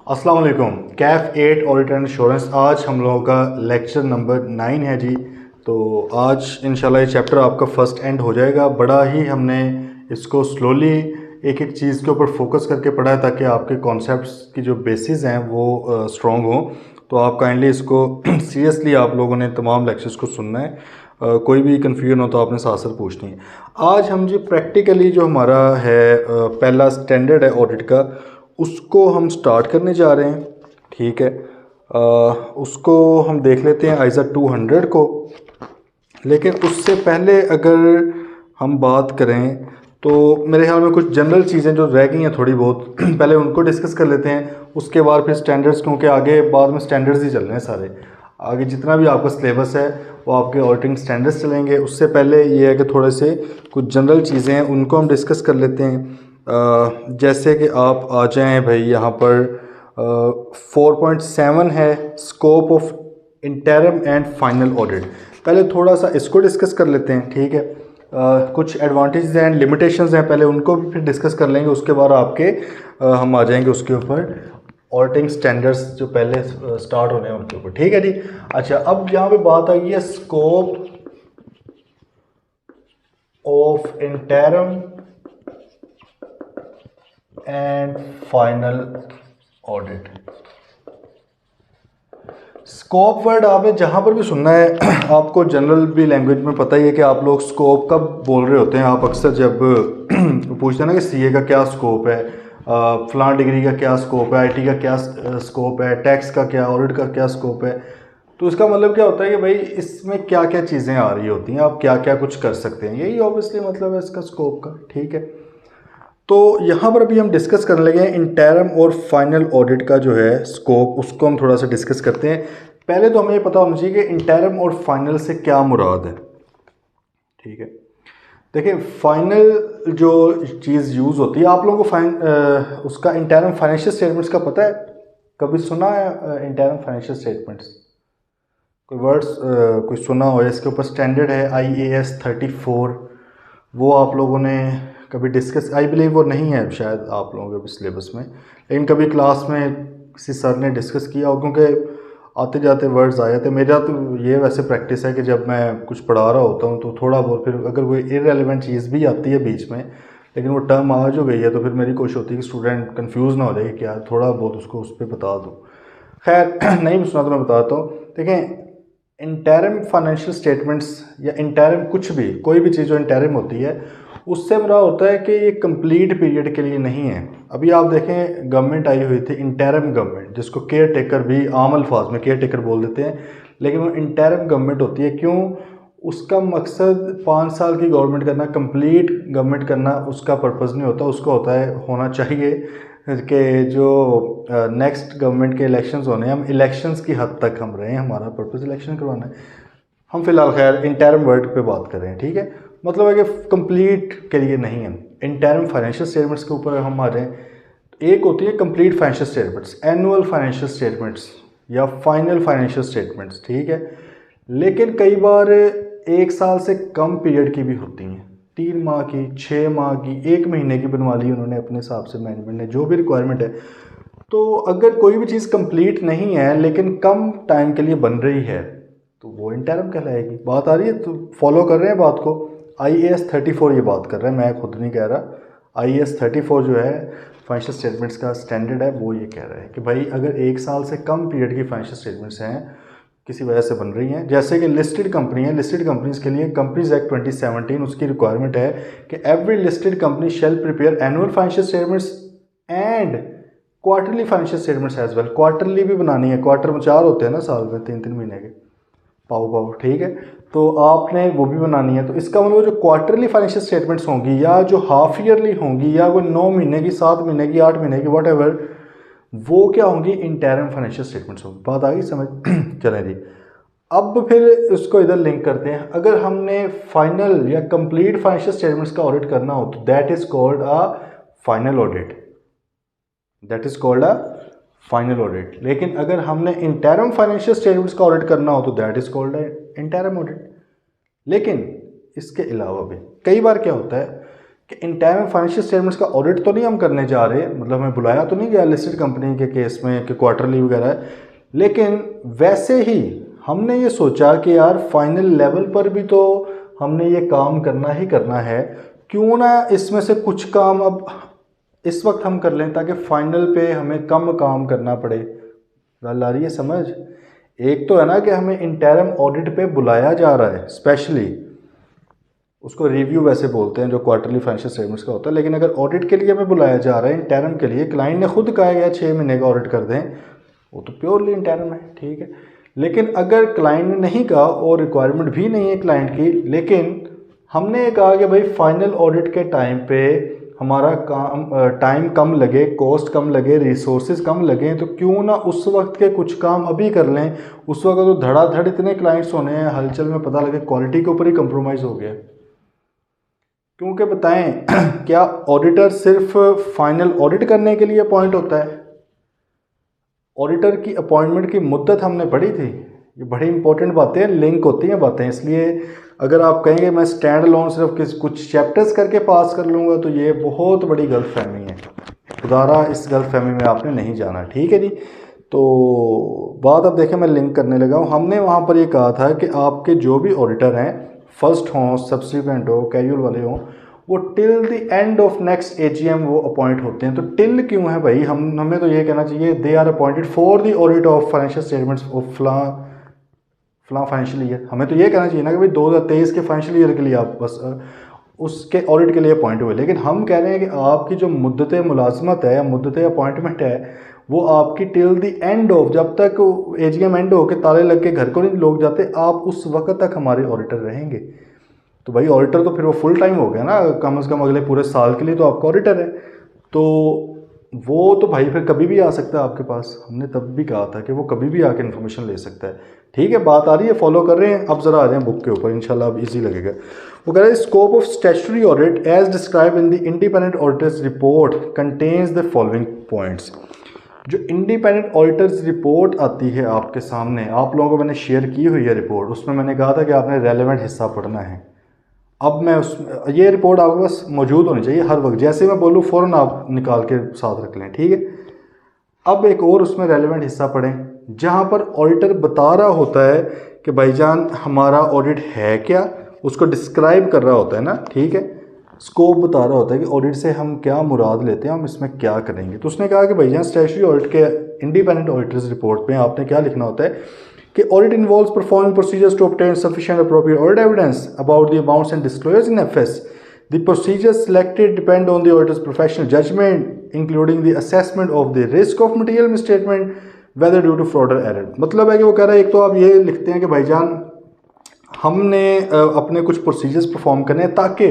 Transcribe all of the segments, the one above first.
अस्सलाम वालेकुम। Kaif 8 audit and insurance, आज हम लोगों का लेक्चर नंबर 9 है जी। तो आज इंशाल्लाह ये चैप्टर आपका फर्स्ट एंड हो जाएगा। बड़ा ही हमने इसको स्लोली एक एक चीज़ के ऊपर फोकस करके पढ़ा है ताकि आपके कॉन्सेप्ट्स की जो बेसिस हैं वो स्ट्रॉन्ग हो। तो आप काइंडली इसको सीरियसली आप लोगों ने तमाम लेक्चर्स को सुनना है। कोई भी कन्फ्यूजन हो तो आपने साथ साथ पूछनी है। आज हम जी प्रैक्टिकली जो हमारा है पहला स्टैंडर्ड है ऑडिट का, उसको हम स्टार्ट करने जा रहे हैं। ठीक है, उसको हम देख लेते हैं आइज़ा 200 को। लेकिन उससे पहले अगर हम बात करें तो मेरे ख्याल में कुछ जनरल चीज़ें जो रह गई हैं थोड़ी बहुत पहले उनको डिस्कस कर लेते हैं। उसके बाद फिर स्टैंडर्ड्स, क्योंकि आगे बाद में स्टैंडर्ड्स ही चल रहे हैं सारे। आगे जितना भी आपका सिलेबस है वो आपके ऑडिटिंग स्टैंडर्ड्स चलेंगे। उससे पहले ये है कि थोड़े से कुछ जनरल चीज़ें हैं उनको हम डिस्कस कर लेते हैं। जैसे कि आप आ जाएँ भाई यहाँ पर 4.7 है scope of interim and final audit. पहले थोड़ा सा इसको डिस्कस कर लेते हैं। ठीक है, कुछ एडवांटेजेस एंड लिमिटेशंस हैं, पहले उनको भी फिर डिस्कस कर लेंगे। उसके बाद आपके हम आ जाएंगे उसके ऊपर ऑडिटिंग स्टैंडर्ड्स जो पहले स्टार्ट होने हैं उनके ऊपर। ठीक है जी। अच्छा, अब यहाँ पे बात आ गई है scope of interim and final audit. Scope word आपने जहाँ पर भी सुनना है आपको जनरल भी लैंग्वेज में पता ही है कि आप लोग स्कोप कब बोल रहे होते हैं। आप अक्सर जब पूछते हैं ना कि सीए का क्या स्कोप है, फलां डिग्री का क्या स्कोप है, आईटी का क्या स्कोप है, टैक्स का क्या, ऑडिट का क्या स्कोप है, तो इसका मतलब क्या होता है कि भाई इसमें क्या क्या चीज़ें आ रही होती हैं, आप क्या क्या कुछ कर सकते हैं। यही ऑब्वियसली मतलब है इसका स्कोप का। ठीक है, तो यहाँ पर अभी हम डिस्कस करने लगे हैं इंटरम और फाइनल ऑडिट का जो है स्कोप, उसको हम थोड़ा सा डिस्कस करते हैं। पहले तो हमें ये पता होना चाहिए कि इंटरम और फाइनल से क्या मुराद है। ठीक है, देखिए फाइनल जो चीज़ यूज़ होती है, आप लोगों को उसका इंटरम फाइनेंशियल स्टेटमेंट्स का पता है? कभी सुना है इंटरम फाइनेंशियल स्टेटमेंट्स? कोई वर्ड्स कोई सुना हो? इसके ऊपर स्टैंडर्ड है IAS 34, वो आप लोगों ने कभी डिस्कस, आई बिलीव वो नहीं है शायद आप लोगों के सिलेबस में, लेकिन कभी क्लास में किसी सर ने डिस्कस किया हो, क्योंकि आते जाते वर्ड्स आ जाते। मेरा तो ये वैसे प्रैक्टिस है कि जब मैं कुछ पढ़ा रहा होता हूँ तो थोड़ा बहुत, फिर अगर कोई इररेलेवेंट चीज़ भी आती है बीच में लेकिन वो टर्म आ जो गई है, तो फिर मेरी कोशिश होती है कि स्टूडेंट कंफ्यूज ना हो जाए कि क्या, थोड़ा बहुत उसको उस पर बता दूँ। खैर नहीं भी सुना तो मैं बताता हूँ। देखें, इंटरम फाइनेंशियल स्टेटमेंट्स या इंटरम कुछ भी, कोई भी चीज़ जो इंटरम होती है, उससे मेरा होता है कि ये कंप्लीट पीरियड के लिए नहीं है। अभी आप देखें गवर्नमेंट आई हुई थी इंटरम गवर्नमेंट, जिसको केयर टेकर भी आम अल्फाज में केयर टेकर बोल देते हैं, लेकिन वो इंटरम गवर्नमेंट होती है। क्यों? उसका मकसद 5 साल की गवर्नमेंट करना, कंप्लीट गवर्नमेंट करना उसका पर्पज़ नहीं होता। उसका होता है, होना चाहिए कि जो नेक्स्ट गवर्नमेंट के इलेक्शंस होने हैं, हम इलेक्शंस की हद तक हम रहे हैं, हमारा पर्पज़ इलेक्शन करवाना है। हम फिलहाल खैर इंटरम वर्ड पे बात कर रहे हैं। ठीक है, मतलब है कि कंप्लीट के लिए नहीं है। इंटरम फाइनेंशियल स्टेटमेंट्स के ऊपर हम आ रहे हैं। एक होती है complete financial statements, annual financial statements या फाइनल फाइनेंशियल स्टेटमेंट्स। ठीक है, लेकिन कई बार 1 साल से कम पीरियड की भी होती हैं, 3 माह की, 6 माह की, 1 महीने की बनवा ली उन्होंने अपने हिसाब से, मैनेजमेंट ने जो भी रिक्वायरमेंट है। तो अगर कोई भी चीज़ कंप्लीट नहीं है लेकिन कम टाइम के लिए बन रही है तो वो इंटरम कहलाएगी। बात आ रही है? तो फॉलो कर रहे हैं बात को? IAS 34 ये बात कर रहे हैं, मैं खुद नहीं कह रहा। IAS 34 जो है फाइनेंशियल स्टेटमेंट्स का स्टैंडर्ड है, वो ये कह रहा है कि भाई अगर 1 साल से कम पीरियड की फाइनेंशियल स्टेटमेंट्स हैं, किसी वजह से बन रही हैं, जैसे कि लिस्टेड कंपनी है, लिस्टेड कंपनीज़ के लिए कंपनीज एक्ट 2017 उसकी रिक्वायरमेंट है कि every listed company shall prepare annual financial statements and quarterly financial statements as well. Quarterly भी बनानी है, क्वार्टर में 4 होते हैं ना साल में, 3-3 महीने के, पाव। ठीक है, तो आपने वो भी बनानी है। तो इसका मतलब जो क्वार्टरली फाइनेंशियल स्टेटमेंट्स होंगी या जो हाफ ईयरली होंगी या वो 9 महीने की, 7 महीने की, 8 महीने की, वट एवर, वो क्या होंगी? इंटरम फाइनेंशियल स्टेटमेंट्स होंगी। बात आ गई समझ? चलें जी, अब फिर इसको इधर लिंक करते हैं। अगर हमने फाइनल या कंप्लीट फाइनेंशियल स्टेटमेंट्स का ऑडिट करना हो तो that is called a final audit, that is called a final audit. लेकिन अगर हमने इंटरम फाइनेंशियल स्टेटमेंट्स का ऑडिट करना हो तो that is called interim audit. लेकिन इसके अलावा भी कई बार क्या होता है कि इन टाइम फाइनेंशियल स्टेटमेंट्स का ऑडिट तो नहीं हम करने जा रहे, मतलब हमें बुलाया तो नहीं गया लिस्टेड कंपनी के केस में कि क्वार्टरली वगैरह है, लेकिन वैसे ही हमने ये सोचा कि यार फाइनल लेवल पर भी तो हमने ये काम करना ही करना है, क्यों ना इसमें से कुछ काम अब इस वक्त हम कर लें ताकि फाइनल पे हमें कम काम करना पड़े। गल आ रही है समझ? एक तो है ना कि हमें इंटरम ऑडिट पे बुलाया जा रहा है, स्पेशली उसको रिव्यू वैसे बोलते हैं जो क्वार्टरली फाइनेंशियल स्टेटमेंट्स का होता है, लेकिन अगर ऑडिट के लिए हमें बुलाया जा रहा है इंटरम के लिए, क्लाइंट ने खुद कहा गया 6 महीने का ऑडिट कर दें, वो तो प्योरली इंटरम है, ठीक है। लेकिन अगर क्लाइंट ने नहीं कहा और रिक्वायरमेंट भी नहीं है क्लाइंट की, लेकिन हमने कहा कि भाई फाइनल ऑडिट के टाइम पे हमारा काम टाइम कम लगे, कॉस्ट कम लगे, रिसोर्सेज कम लगे, तो क्यों ना उस वक्त के कुछ काम अभी कर लें। उस वक्त तो धड़ाधड़ इतने क्लाइंट्स होने हैं, हलचल में पता लगे क्वालिटी के ऊपर ही कंप्रोमाइज़ हो गया। क्योंकि बताएं क्या ऑडिटर सिर्फ फाइनल ऑडिट करने के लिए अपॉइंट होता है? ऑडिटर की अपॉइंटमेंट की मुद्दत हमने पढ़ी थी, ये बड़ी इंपॉर्टेंट बातें, लिंक होती हैं बातें, इसलिए अगर आप कहेंगे मैं स्टैंड अलोन सिर्फ कुछ चैप्टर्स करके पास कर लूँगा तो ये बहुत बड़ी गलतफहमी है। खुदारा इस गलतफहमी में आपने नहीं जाना, ठीक है जी। तो बात अब देखें, मैं लिंक करने लगा हूँ। हमने वहाँ पर ये कहा था कि आपके जो भी ऑडिटर हैं, फर्स्ट हों, सब्सिक्वेंट हो, कैजुअल वाले हों, वो till the end of next AGM वो अपॉइंट होते हैं। तो टिल क्यों है भाई? हमें तो ये कहना चाहिए they are appointed for the audit of financial statements of फला फाइनेंशियल ईयर। हमें तो ये कहना चाहिए ना कि भाई 2023 के फाइनेंशियल ईयर के लिए आप बस उसके ऑडिट के लिए अपॉइंट हुए। लेकिन हम कह रहे हैं कि आपकी जो मुद्दत मुलाजमत है या मुद्दत अपॉइंटमेंट है वो आपकी टिल द एंड ऑफ, जब तक एजीएम एंड हो के ताले लग के घर को नहीं लोग जाते, आप उस वक्त तक हमारे ऑडिटर रहेंगे। तो भाई ऑडिटर तो फिर वो फुल टाइम हो गया ना, कम से कम अगले पूरे साल के लिए तो आपका ऑडिटर है। तो वो तो भाई फिर कभी भी आ सकता है आपके पास। हमने तब भी कहा था कि वो कभी भी आके इन्फॉर्मेशन ले सकता है, ठीक है। बात आ रही है, फॉलो कर रहे हैं? अब ज़रा आ रहे हैं बुक के ऊपर, इंशाल्लाह अब इजी लगेगा। वो कह रहे हैं scope of statutory audit as describe in the independent auditors report contains the following points. जो इंडिपेंडेंट ऑडिटर्स रिपोर्ट आती है आपके सामने, आप लोगों को मैंने शेयर की हुई है रिपोर्ट, उसमें मैंने कहा था कि आपने रेलेवेंट हिस्सा पढ़ना है। अब मैं ये रिपोर्ट आपके पास मौजूद होनी चाहिए हर वक्त, जैसे मैं बोलूँ फ़ौरन आप निकाल के साथ रख लें, ठीक है। अब एक और उसमें रेलेवेंट हिस्सा पढ़ें जहाँ पर ऑडिटर बता रहा होता है कि भाईजान हमारा ऑडिट है क्या, उसको डिस्क्राइब कर रहा होता है ना, ठीक है। स्कोप बता रहा होता है कि ऑडिट से हम क्या मुराद लेते हैं, हम इसमें क्या करेंगे। तो उसने कहा कि भाईजान स्टैट्यूटरी ऑडिट के इंडिपेंडेंट ऑडिटर्स रिपोर्ट में आपने क्या लिखना होता है कि audit involves performing procedures to obtain sufficient appropriate audit evidence about the amounts and disclosures in FS. The procedures selected depend on the auditor's professional judgment, including the assessment of the risk of material misstatement, whether due to fraud or error। मतलब है कि वो कह रहा है, एक तो आप ये लिखते हैं कि भाईजान हमने अपने कुछ प्रोसीजर्स परफॉर्म करने हैं ताकि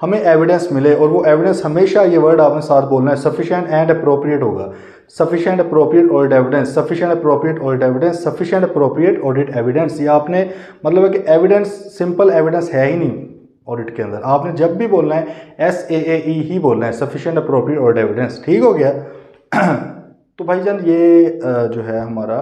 हमें एविडेंस मिले, और वो एविडेंस हमेशा, ये वर्ड आपने साथ बोलना है, सफिशिएंट एंड अप्रोप्रिएट होगा। Sufficient appropriate audit evidence, sufficient appropriate audit evidence, sufficient appropriate audit evidence. ये आपने मतलब है कि एविडेंस सिंपल एविडेंस है ही नहीं ऑडिट के अंदर, आपने जब भी बोलना है SAAE ही बोलना है, सफिशिएंट अप्रोप्रिएट ऑडिट एविडेंस, ठीक हो गया। तो भाईजान ये जो है हमारा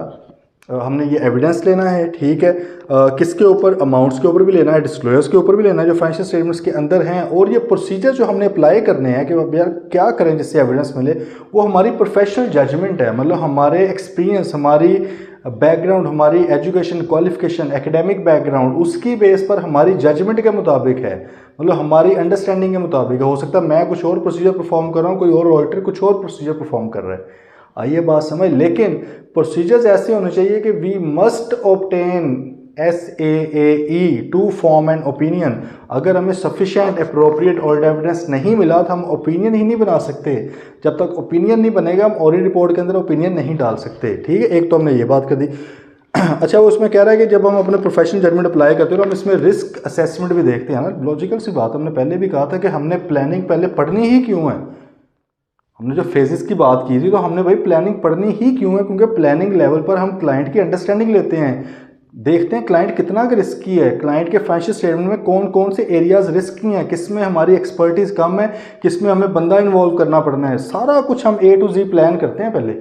हमने ये एविडेंस लेना है, ठीक है। किसके ऊपर? अमाउंट्स के ऊपर भी लेना है, डिस्क्लोजर्स के ऊपर भी लेना है जो फाइनेंशियल स्टेटमेंट्स के अंदर हैं, और ये प्रोसीजर जो हमने अप्लाई करने हैं कि अब यार क्या करें जिससे एविडेंस मिले, वो हमारी प्रोफेशनल जजमेंट है। मतलब हमारे एक्सपीरियंस, हमारी बैकग्राउंड, हमारी एजुकेशन क्वालिफिकेशन, एकेडमिक बैकग्राउंड, उसकी बेस पर हमारी जजमेंट के मुताबिक है, मतलब हमारी अंडरस्टैंडिंग के मुताबिक है। हो सकता है मैं कुछ और प्रोसीजर परफॉर्म कर रहा हूँ, कोई और ऑडिटर कुछ और प्रोसीजर परफॉर्म कर रहा है, आइए बात समझ। लेकिन प्रोसीजर्स ऐसे होने चाहिए कि we must obtain SAAE to form an opinion. अगर हमें सफिशिएंट अप्रोप्रिएट ऑडिट एविडेंस नहीं मिला तो हम ओपिनियन ही नहीं बना सकते। जब तक ओपिनियन नहीं बनेगा हम ऑडिट रिपोर्ट के अंदर ओपिनियन नहीं डाल सकते, ठीक है। एक तो हमने ये बात कर दी। अच्छा, वो उसमें कह रहा है कि जब हम अपने प्रोफेशनल जजमेंट अप्लाई करते हैं तो हम इसमें रिस्क असेसमेंट भी देखते हैं ना। लॉजिकल सी बात, हमने पहले भी कहा था कि हमने प्लानिंग पहले पढ़नी ही क्यों है। हमने जो फेजेस की बात की थी तो हमने भाई प्लानिंग पढ़नी ही क्यों है, क्योंकि प्लानिंग लेवल पर हम क्लाइंट की अंडरस्टैंडिंग लेते हैं, देखते हैं क्लाइंट कितना रिस्की है, क्लाइंट के फाइनेंशियल स्टेटमेंट में कौन कौन से एरियाज रिस्की हैं, किस में हमारी एक्सपर्टीज़ कम है, किस में हमें बंदा इन्वॉल्व करना पड़ना है, सारा कुछ हम A to Z प्लान करते हैं पहले।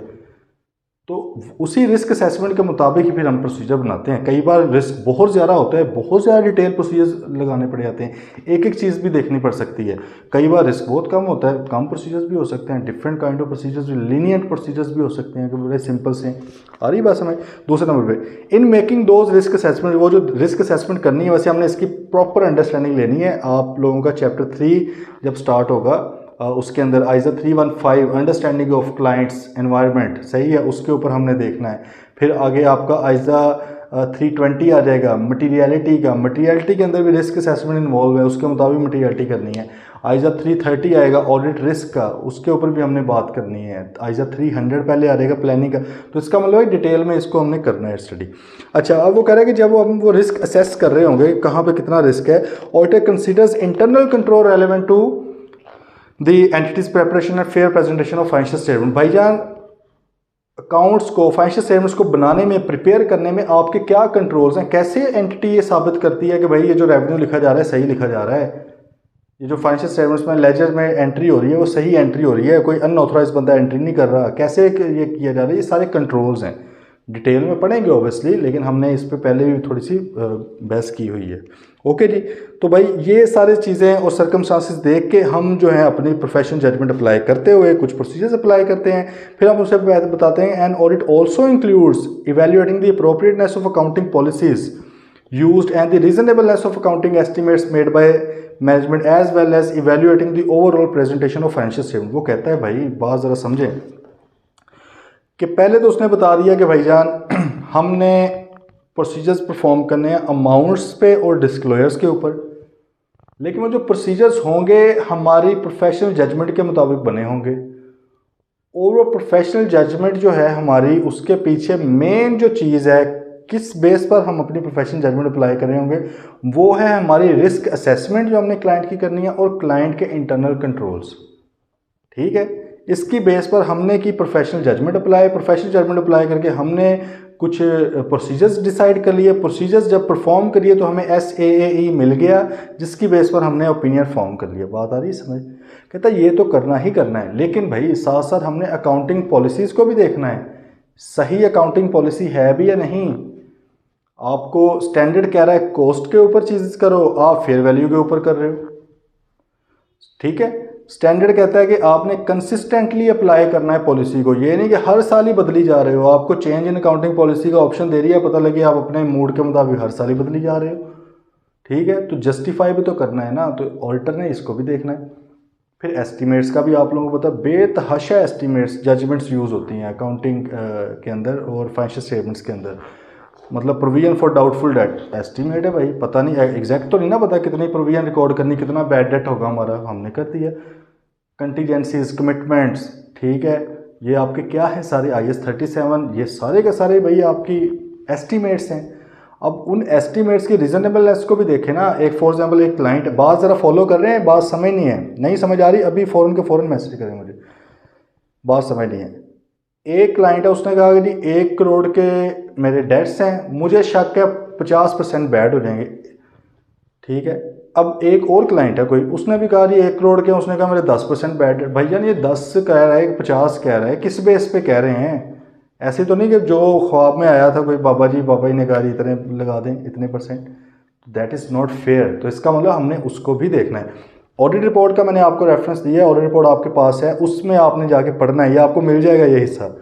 तो उसी रिस्क असेसमेंट के मुताबिक ही फिर हम प्रोसीजर बनाते हैं। कई बार रिस्क बहुत ज़्यादा होता है, बहुत ज़्यादा डिटेल प्रोसीजर्स लगाने पड़ जाते हैं, एक एक चीज़ भी देखनी पड़ सकती है। कई बार रिस्क बहुत कम होता है, कम प्रोसीजर्स भी हो सकते हैं, different kind of procedures, lenient procedures भी हो सकते हैं कि बड़े सिंपल से। आ रही बात समझ। दूसरे नंबर पे, in making those risk assessment, वो जो रिस्क असेसमेंट करनी है वैसे हमने इसकी प्रॉपर अंडरस्टैंडिंग लेनी है। आप लोगों का चैप्टर 3 जब स्टार्ट होगा उसके अंदर आइजा 315 अंडरस्टैंडिंग ऑफ क्लाइंट्स एनवायरनमेंट, सही है, उसके ऊपर हमने देखना है। फिर आगे आपका आइजा 320 आ जाएगा मटीरियलिटी का, मटीरियलिटी के अंदर भी रिस्क असेसमेंट इन्वॉल्व है, उसके मुताबिक मटीरियलिटी करनी है। आइजा 330 आएगा ऑडिट रिस्क का, उसके ऊपर भी हमने बात करनी है। आइजा 300 पहले आ जाएगा प्लानिंग का। तो इसका मतलब है डिटेल में इसको हमने करना है स्टडी। अच्छा, अब वो कह रहा है कि जब हम वो रिस्क असेस कर रहे होंगे कहाँ पे कितना रिस्क है, auditor considers internal control relevant to the entity's preparation and fair presentation of financial statement. भाईजान, अकाउंट्स को, फाइनेंशियल स्टेटमेंट्स को बनाने में, प्रिपेयर करने में आपके क्या कंट्रोल्स हैं? कैसे एंटिटी ये साबित करती है कि भाई ये जो रेवेन्यू लिखा जा रहा है सही लिखा जा रहा है, ये जो फाइनेंशियल स्टेटमेंट्स में लेजर में एंट्री हो रही है वो सही एंट्री हो रही है, कोई अनऑथराइज बंदा एंट्री नहीं कर रहा, कैसे ये किया जा रहा है? ये सारे कंट्रोल्स हैं। डिटेल में पढ़ेंगे ऑब्वियसली, लेकिन हमने इस पर पहले भी थोड़ी सी बहस की हुई है। ओके जी, तो भाई ये सारी चीज़ें और सर्कमस्टांसेस देख के हम जो है अपनी प्रोफेशनल जजमेंट अप्लाई करते हुए कुछ प्रोसीजर्स अप्लाई करते हैं। फिर हम उसे बताते हैं an audit also includes evaluating the appropriateness of accounting policies used and the reasonableness of accounting estimates made by management as well as evaluating the overall presentation of financial statement। वो कहता है भाई बात ज़रा समझें कि पहले तो उसने बता दिया कि भाईजान हमने प्रोसीजर्स परफॉर्म करने हैं अमाउंट्स पे और डिस्क्लोजर्स के ऊपर, लेकिन वो जो प्रोसीजर्स होंगे हमारी प्रोफेशनल जजमेंट के मुताबिक बने होंगे। और वो प्रोफेशनल जजमेंट जो है हमारी, उसके पीछे मेन जो चीज़ है, किस बेस पर हम अपनी प्रोफेशनल जजमेंट अप्लाई कर रहे होंगे, वो है हमारी रिस्क असेसमेंट जो हमने क्लाइंट की करनी है और क्लाइंट के इंटरनल कंट्रोल्स। ठीक है, इसकी बेस पर हमने की professional judgement apply. Professional judgement apply करके हमने कुछ प्रोसीजर्स डिसाइड कर लिए। प्रोसीजर्स जब परफॉर्म करिए तो हमें SAAE मिल गया, जिसकी बेस पर हमने ओपिनियन फॉर्म कर लिया। बात आ रही है समझ? कहता है ये तो करना ही करना है, लेकिन भाई साथ साथ हमने अकाउंटिंग पॉलिसीज़ को भी देखना है, सही अकाउंटिंग पॉलिसी है भी या नहीं। आपको स्टैंडर्ड कह रहा है कॉस्ट के ऊपर चीज़ करो, आप फेयर वैल्यू के ऊपर कर रहे हो। ठीक है, स्टैंडर्ड कहता है कि आपने कंसिस्टेंटली अप्लाई करना है पॉलिसी को, ये नहीं कि हर साल ही बदली जा रहे हो। आपको चेंज इन अकाउंटिंग पॉलिसी का ऑप्शन दे रही है, पता लगे आप अपने मूड के मुताबिक हर साल ही बदली जा रहे हो। ठीक है, तो जस्टिफाई भी तो करना है ना, तो ऑडिटर ने इसको भी देखना है। फिर एस्टीमेट्स का भी आप लोगों को पता, बेतहाशा एस्टीमेट्स जजमेंट्स यूज़ होती हैं अकाउंटिंग के अंदर और फाइनेंशियल स्टेटमेंट्स के अंदर। मतलब provision for doubtful debt estimate है भाई, पता नहीं एग्जैक्ट तो नहीं ना पता कितनी प्रोविजन रिकॉर्ड करनी, कितना बैड डेट होगा हमारा, हमने कर दिया। कंटीजेंसीज, कमिटमेंट्स, ठीक है, ये आपके क्या है सारे IAS 37, ये सारे के सारे भाई आपकी एस्टीमेट्स हैं। अब उन एस्टीमेट्स की रीजनेबलनेस को भी देखें ना। एक फॉर एग्जाम्पल एक क्लाइंट, बात ज़रा फॉलो कर रहे हैं, बात समझ नहीं है, नहीं समझ आ रही अभी फ़ौरन के फ़ौरन मैसेज करें मुझे, बात समझ नहीं है। एक क्लाइंट है, उसने कहा कि जी 1 करोड़ के मेरे डेट्स हैं, मुझे शक है 50% बैड हो जाएंगे। ठीक है, अब एक और क्लाइंट है कोई, उसने भी कहा जी 1 करोड़ के, उसने कहा मेरे 10% बैड। भैया ये 10 कह रहा है 50 कह रहा है, किस बेस पे कह रहे हैं? ऐसे तो नहीं कि जो ख्वाब में आया था कोई बाबा जी ने कहा इतने लगा दें, इतने %, दैट इज़ नॉट फेयर। तो इसका मतलब हमने उसको भी देखना है। ऑडिट रिपोर्ट का मैंने आपको रेफरेंस दिया है, ऑडिट रिपोर्ट आपके पास है, उसमें आपने जाके पढ़ना है, ये आपको मिल जाएगा ये हिस्सा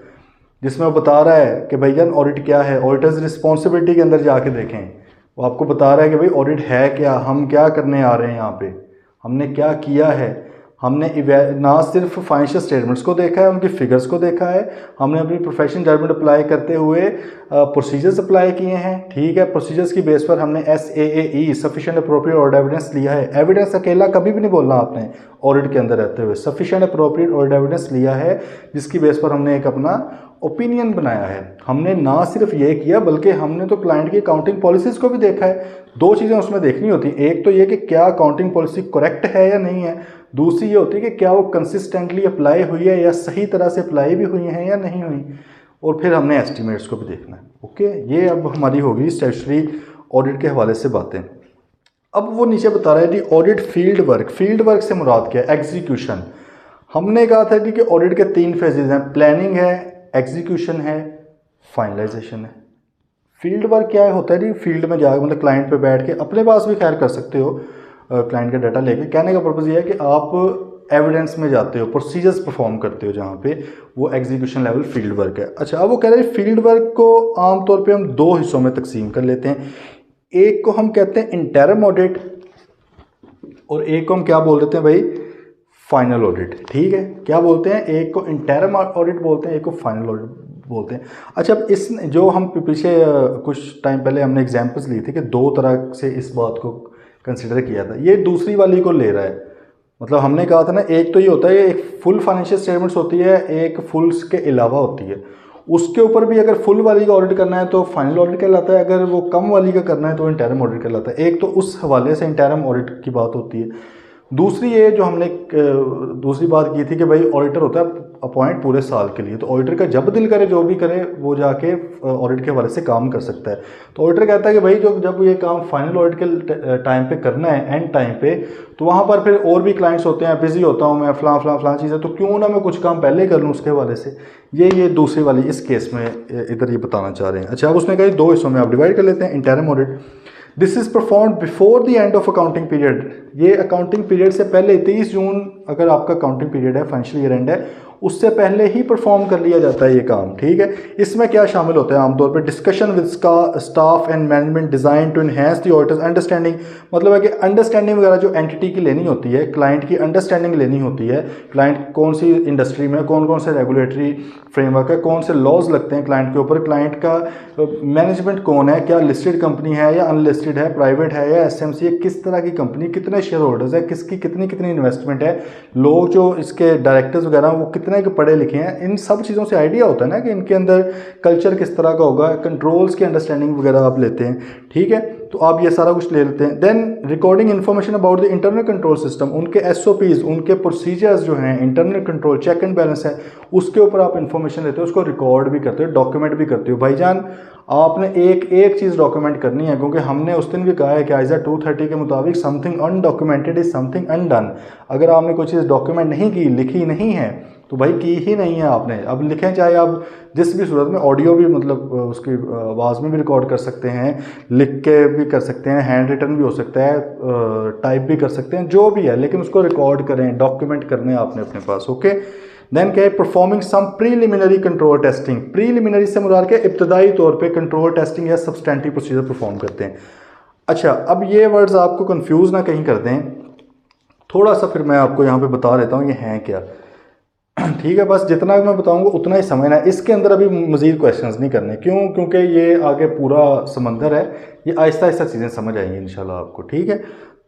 जिसमें वो बता रहा है कि भैया ऑडिट क्या है। ऑडिटर्स रिस्पॉन्सिबिलिटी के अंदर जाके देखें, वो आपको बता रहा है कि भाई ऑडिट है क्या, हम क्या करने आ रहे हैं यहाँ पे, हमने क्या किया है। हमने ना सिर्फ फाइनेंशियल स्टेटमेंट्स को देखा है, उनकी फिगर्स को देखा है, हमने अपनी प्रोफेशनल जजमेंट अप्लाई करते हुए प्रोसीजर्स अप्लाई किए हैं। ठीक है, प्रोसीजर्स की बेस पर हमने SAAE sufficient appropriate audit evidence लिया है। एविडेंस अकेला कभी भी नहीं बोलना आपने ऑडिट के अंदर रहते हुए, सफिशिएंट अप्रोप्रिएट ऑडिट एविडेंस लिया है, जिसकी बेस पर हमने एक अपना ओपिनियन बनाया है। हमने ना सिर्फ ये किया बल्कि हमने तो क्लाइंट की अकाउंटिंग पॉलिसीज़ को भी देखा है। 2 चीज़ें उसमें देखनी होती, एक तो ये कि क्या अकाउंटिंग पॉलिसी करेक्ट है या नहीं है, दूसरी ये होती है कि क्या वो कंसिस्टेंटली अप्लाई हुई है या सही तरह से अप्लाई भी हुई हैं या नहीं हुई, और फिर हमने एस्टीमेट्स को भी देखना है। ओके, ये अब हमारी होगी स्टैट्यूटरी ऑडिट के हवाले से बातें। अब वो नीचे बता रहा है जी ऑडिट फील्ड वर्क से मुराद क्या है? एग्जीक्यूशन। हमने कहा था कि ऑडिट के 3 फेजेज हैं, प्लानिंग है, एग्जीक्यूशन है, फाइनलाइजेशन है। फील्ड वर्क क्या होता है जी, फील्ड में जाकर मतलब क्लाइंट पे बैठ के अपने पास भी खैर कर सकते हो क्लाइंट का डाटा लेके। कहने का पर्पज़ ये है कि आप एविडेंस में जाते हो, प्रोसीजर्स परफॉर्म करते हो, जहाँ पे वो एग्जीक्यूशन लेवल फील्ड वर्क है। अच्छा, अब वो कह रहे हैं फील्ड वर्क को आमतौर पे हम दो हिस्सों में तकसीम कर लेते हैं। एक को हम कहते हैं इंटरम ऑडिट और एक को हम क्या बोल देते हैं भाई, फाइनल ऑडिट। ठीक है, क्या बोलते हैं, एक को इंटरम ऑडिट बोलते हैं, एक को फाइनल ऑडिट बोलते हैं। अच्छा, अब इस जो हम पीछे कुछ टाइम पहले हमने एग्जांपल्स ली थी कि दो तरह से इस बात को कंसिडर किया था, ये दूसरी वाली को ले रहा है। मतलब हमने कहा था ना, एक तो ये होता है, एक फुल फाइनेंशियल स्टेटमेंट्स होती है, एक फुल्स के अलावा होती है। उसके ऊपर भी अगर फुल वाली का ऑडिट करना है तो फाइनल ऑडिट कहलाता है, अगर वो कम वाली का करना है तो इंटरम ऑडिट कहलाता है। एक तो उस हवाले से इंटरम ऑडिट की बात होती है। दूसरी ये जो हमने दूसरी बात की थी कि भाई ऑडिटर होता है अपॉइंट पूरे साल के लिए, तो ऑडिटर का जब दिल करे जो भी करे वो जाके ऑडिट के हवाले से काम कर सकता है। तो ऑडिटर कहता है कि भाई जब ये काम फाइनल ऑडिट के टाइम पे करना है, एंड टाइम पे, तो वहाँ पर फिर और भी क्लाइंट्स होते हैं, बिजी होता हूँ मैं, फलां चीज़ें, तो क्यों ना मैं कुछ काम पहले कर लूँ उसके हवाले से। ये दूसरी वाली इस केस में इधर ये बताना चाह रहे हैं। अच्छा, अब उसने कहा दो हिस्सों में आप डिवाइड कर लेते हैं interim audit. This is perform before the end of accounting period. ये अकाउंटिंग पीरियड से पहले 30 जून अगर आपका अकाउंटिंग पीरियड है, फाइनेंशियल ईयर एंड है, उससे पहले ही परफॉर्म कर लिया जाता है ये काम। ठीक है, इसमें क्या शामिल होता है आमतौर पे, discussion with staff and management design to enhance the auditors understanding. मतलब है कि अंडरस्टैंडिंग वगैरह जो एंटिटी की लेनी होती है, क्लाइंट की अंडरस्टैंडिंग लेनी होती है, क्लाइंट कौन सी इंडस्ट्री में, कौन कौन से रेगुलेटरी फ्रेमवर्क है, कौन से लॉज लगते हैं क्लाइंट के ऊपर, क्लाइंट का मैनेजमेंट कौन है, क्या लिस्टेड कंपनी है या अनलिस्टेड है, प्राइवेट है या एसएमसी है, किस तरह की कंपनी, कितने शेयर होल्डर्स है, किसकी कितनी इन्वेस्टमेंट है, लोग जो इसके डायरेक्टर्स वगैरह वो कितने के पढ़े लिखे हैं, इन सब चीज़ों से आइडिया होता है ना कि इनके अंदर कल्चर किस तरह का होगा, कंट्रोल्स की अंडरस्टैंडिंग वगैरह आप लेते हैं। ठीक है, तो आप ये सारा कुछ ले लेते हैं। Then recording information about the internal control system, उनके एसओपीज, उनके प्रोसीजर्स जो हैं, internal control check and balance है, उसके ऊपर आप इन्फॉर्मेशन लेते हो, उसको रिकॉर्ड भी करते हो, डॉक्यूमेंट भी करते हो। भाईजान आपने एक चीज़ डॉक्यूमेंट करनी है, क्योंकि हमने उस दिन भी कहा है कि आइजा 230 के मुताबिक something undocumented is something undone. अगर आपने कोई चीज़ डॉक्यूमेंट नहीं की, लिखी नहीं है, तो भाई की ही नहीं है आपने। अब लिखें चाहे आप जिस भी सूरत में, ऑडियो भी मतलब उसकी आवाज़ में भी रिकॉर्ड कर सकते हैं, लिख के भी कर सकते हैं, हैंड रिटन भी हो सकता है, टाइप भी कर सकते हैं, जो भी है, लेकिन उसको रिकॉर्ड करें, डॉक्यूमेंट करने हैं आपने अपने पास। ओके, देन क्या है, performing some preliminary control testing. Preliminary से मुराद के इब्तदाई तौर पे कंट्रोल टेस्टिंग या सब्सटेंटिव प्रोसीजर परफॉर्म करते हैं। अच्छा, अब ये वर्ड्स आपको कंफ्यूज ना कहीं कर दें, थोड़ा सा फिर मैं आपको यहाँ पे बता देता हूँ ये हैं क्या। ठीक है, बस जितना मैं बताऊंगा उतना ही समझना है, इसके अंदर अभी मज़ीद क्वेश्चंस नहीं करने। क्यों? क्योंकि ये आगे पूरा समंदर है, ये आहिस्ता आहिस्ता चीज़ें समझ आएंगी इंशाल्लाह आपको। ठीक है,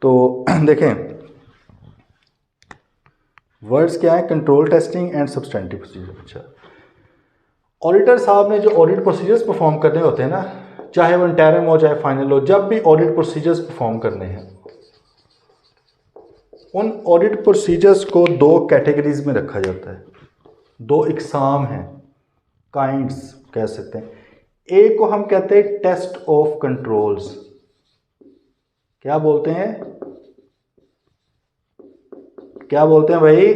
तो देखें वर्ड्स क्या है, control testing and substantive procedure. अच्छा, ऑडिटर साहब ने जो ऑडिट प्रोसीजर्स परफॉर्म करने होते हैं ना, चाहे वो इंटरम हो चाहे फाइनल हो, जब भी ऑडिट प्रोसीजर्स परफॉर्म करने हैं, उन ऑडिट प्रोसीजर्स को दो कैटेगरीज में रखा जाता है, दो इकसाम हैं, काइंड्स कह सकते हैं। एक को हम कहते हैं टेस्ट ऑफ कंट्रोल्स। क्या बोलते हैं, क्या बोलते हैं भाई,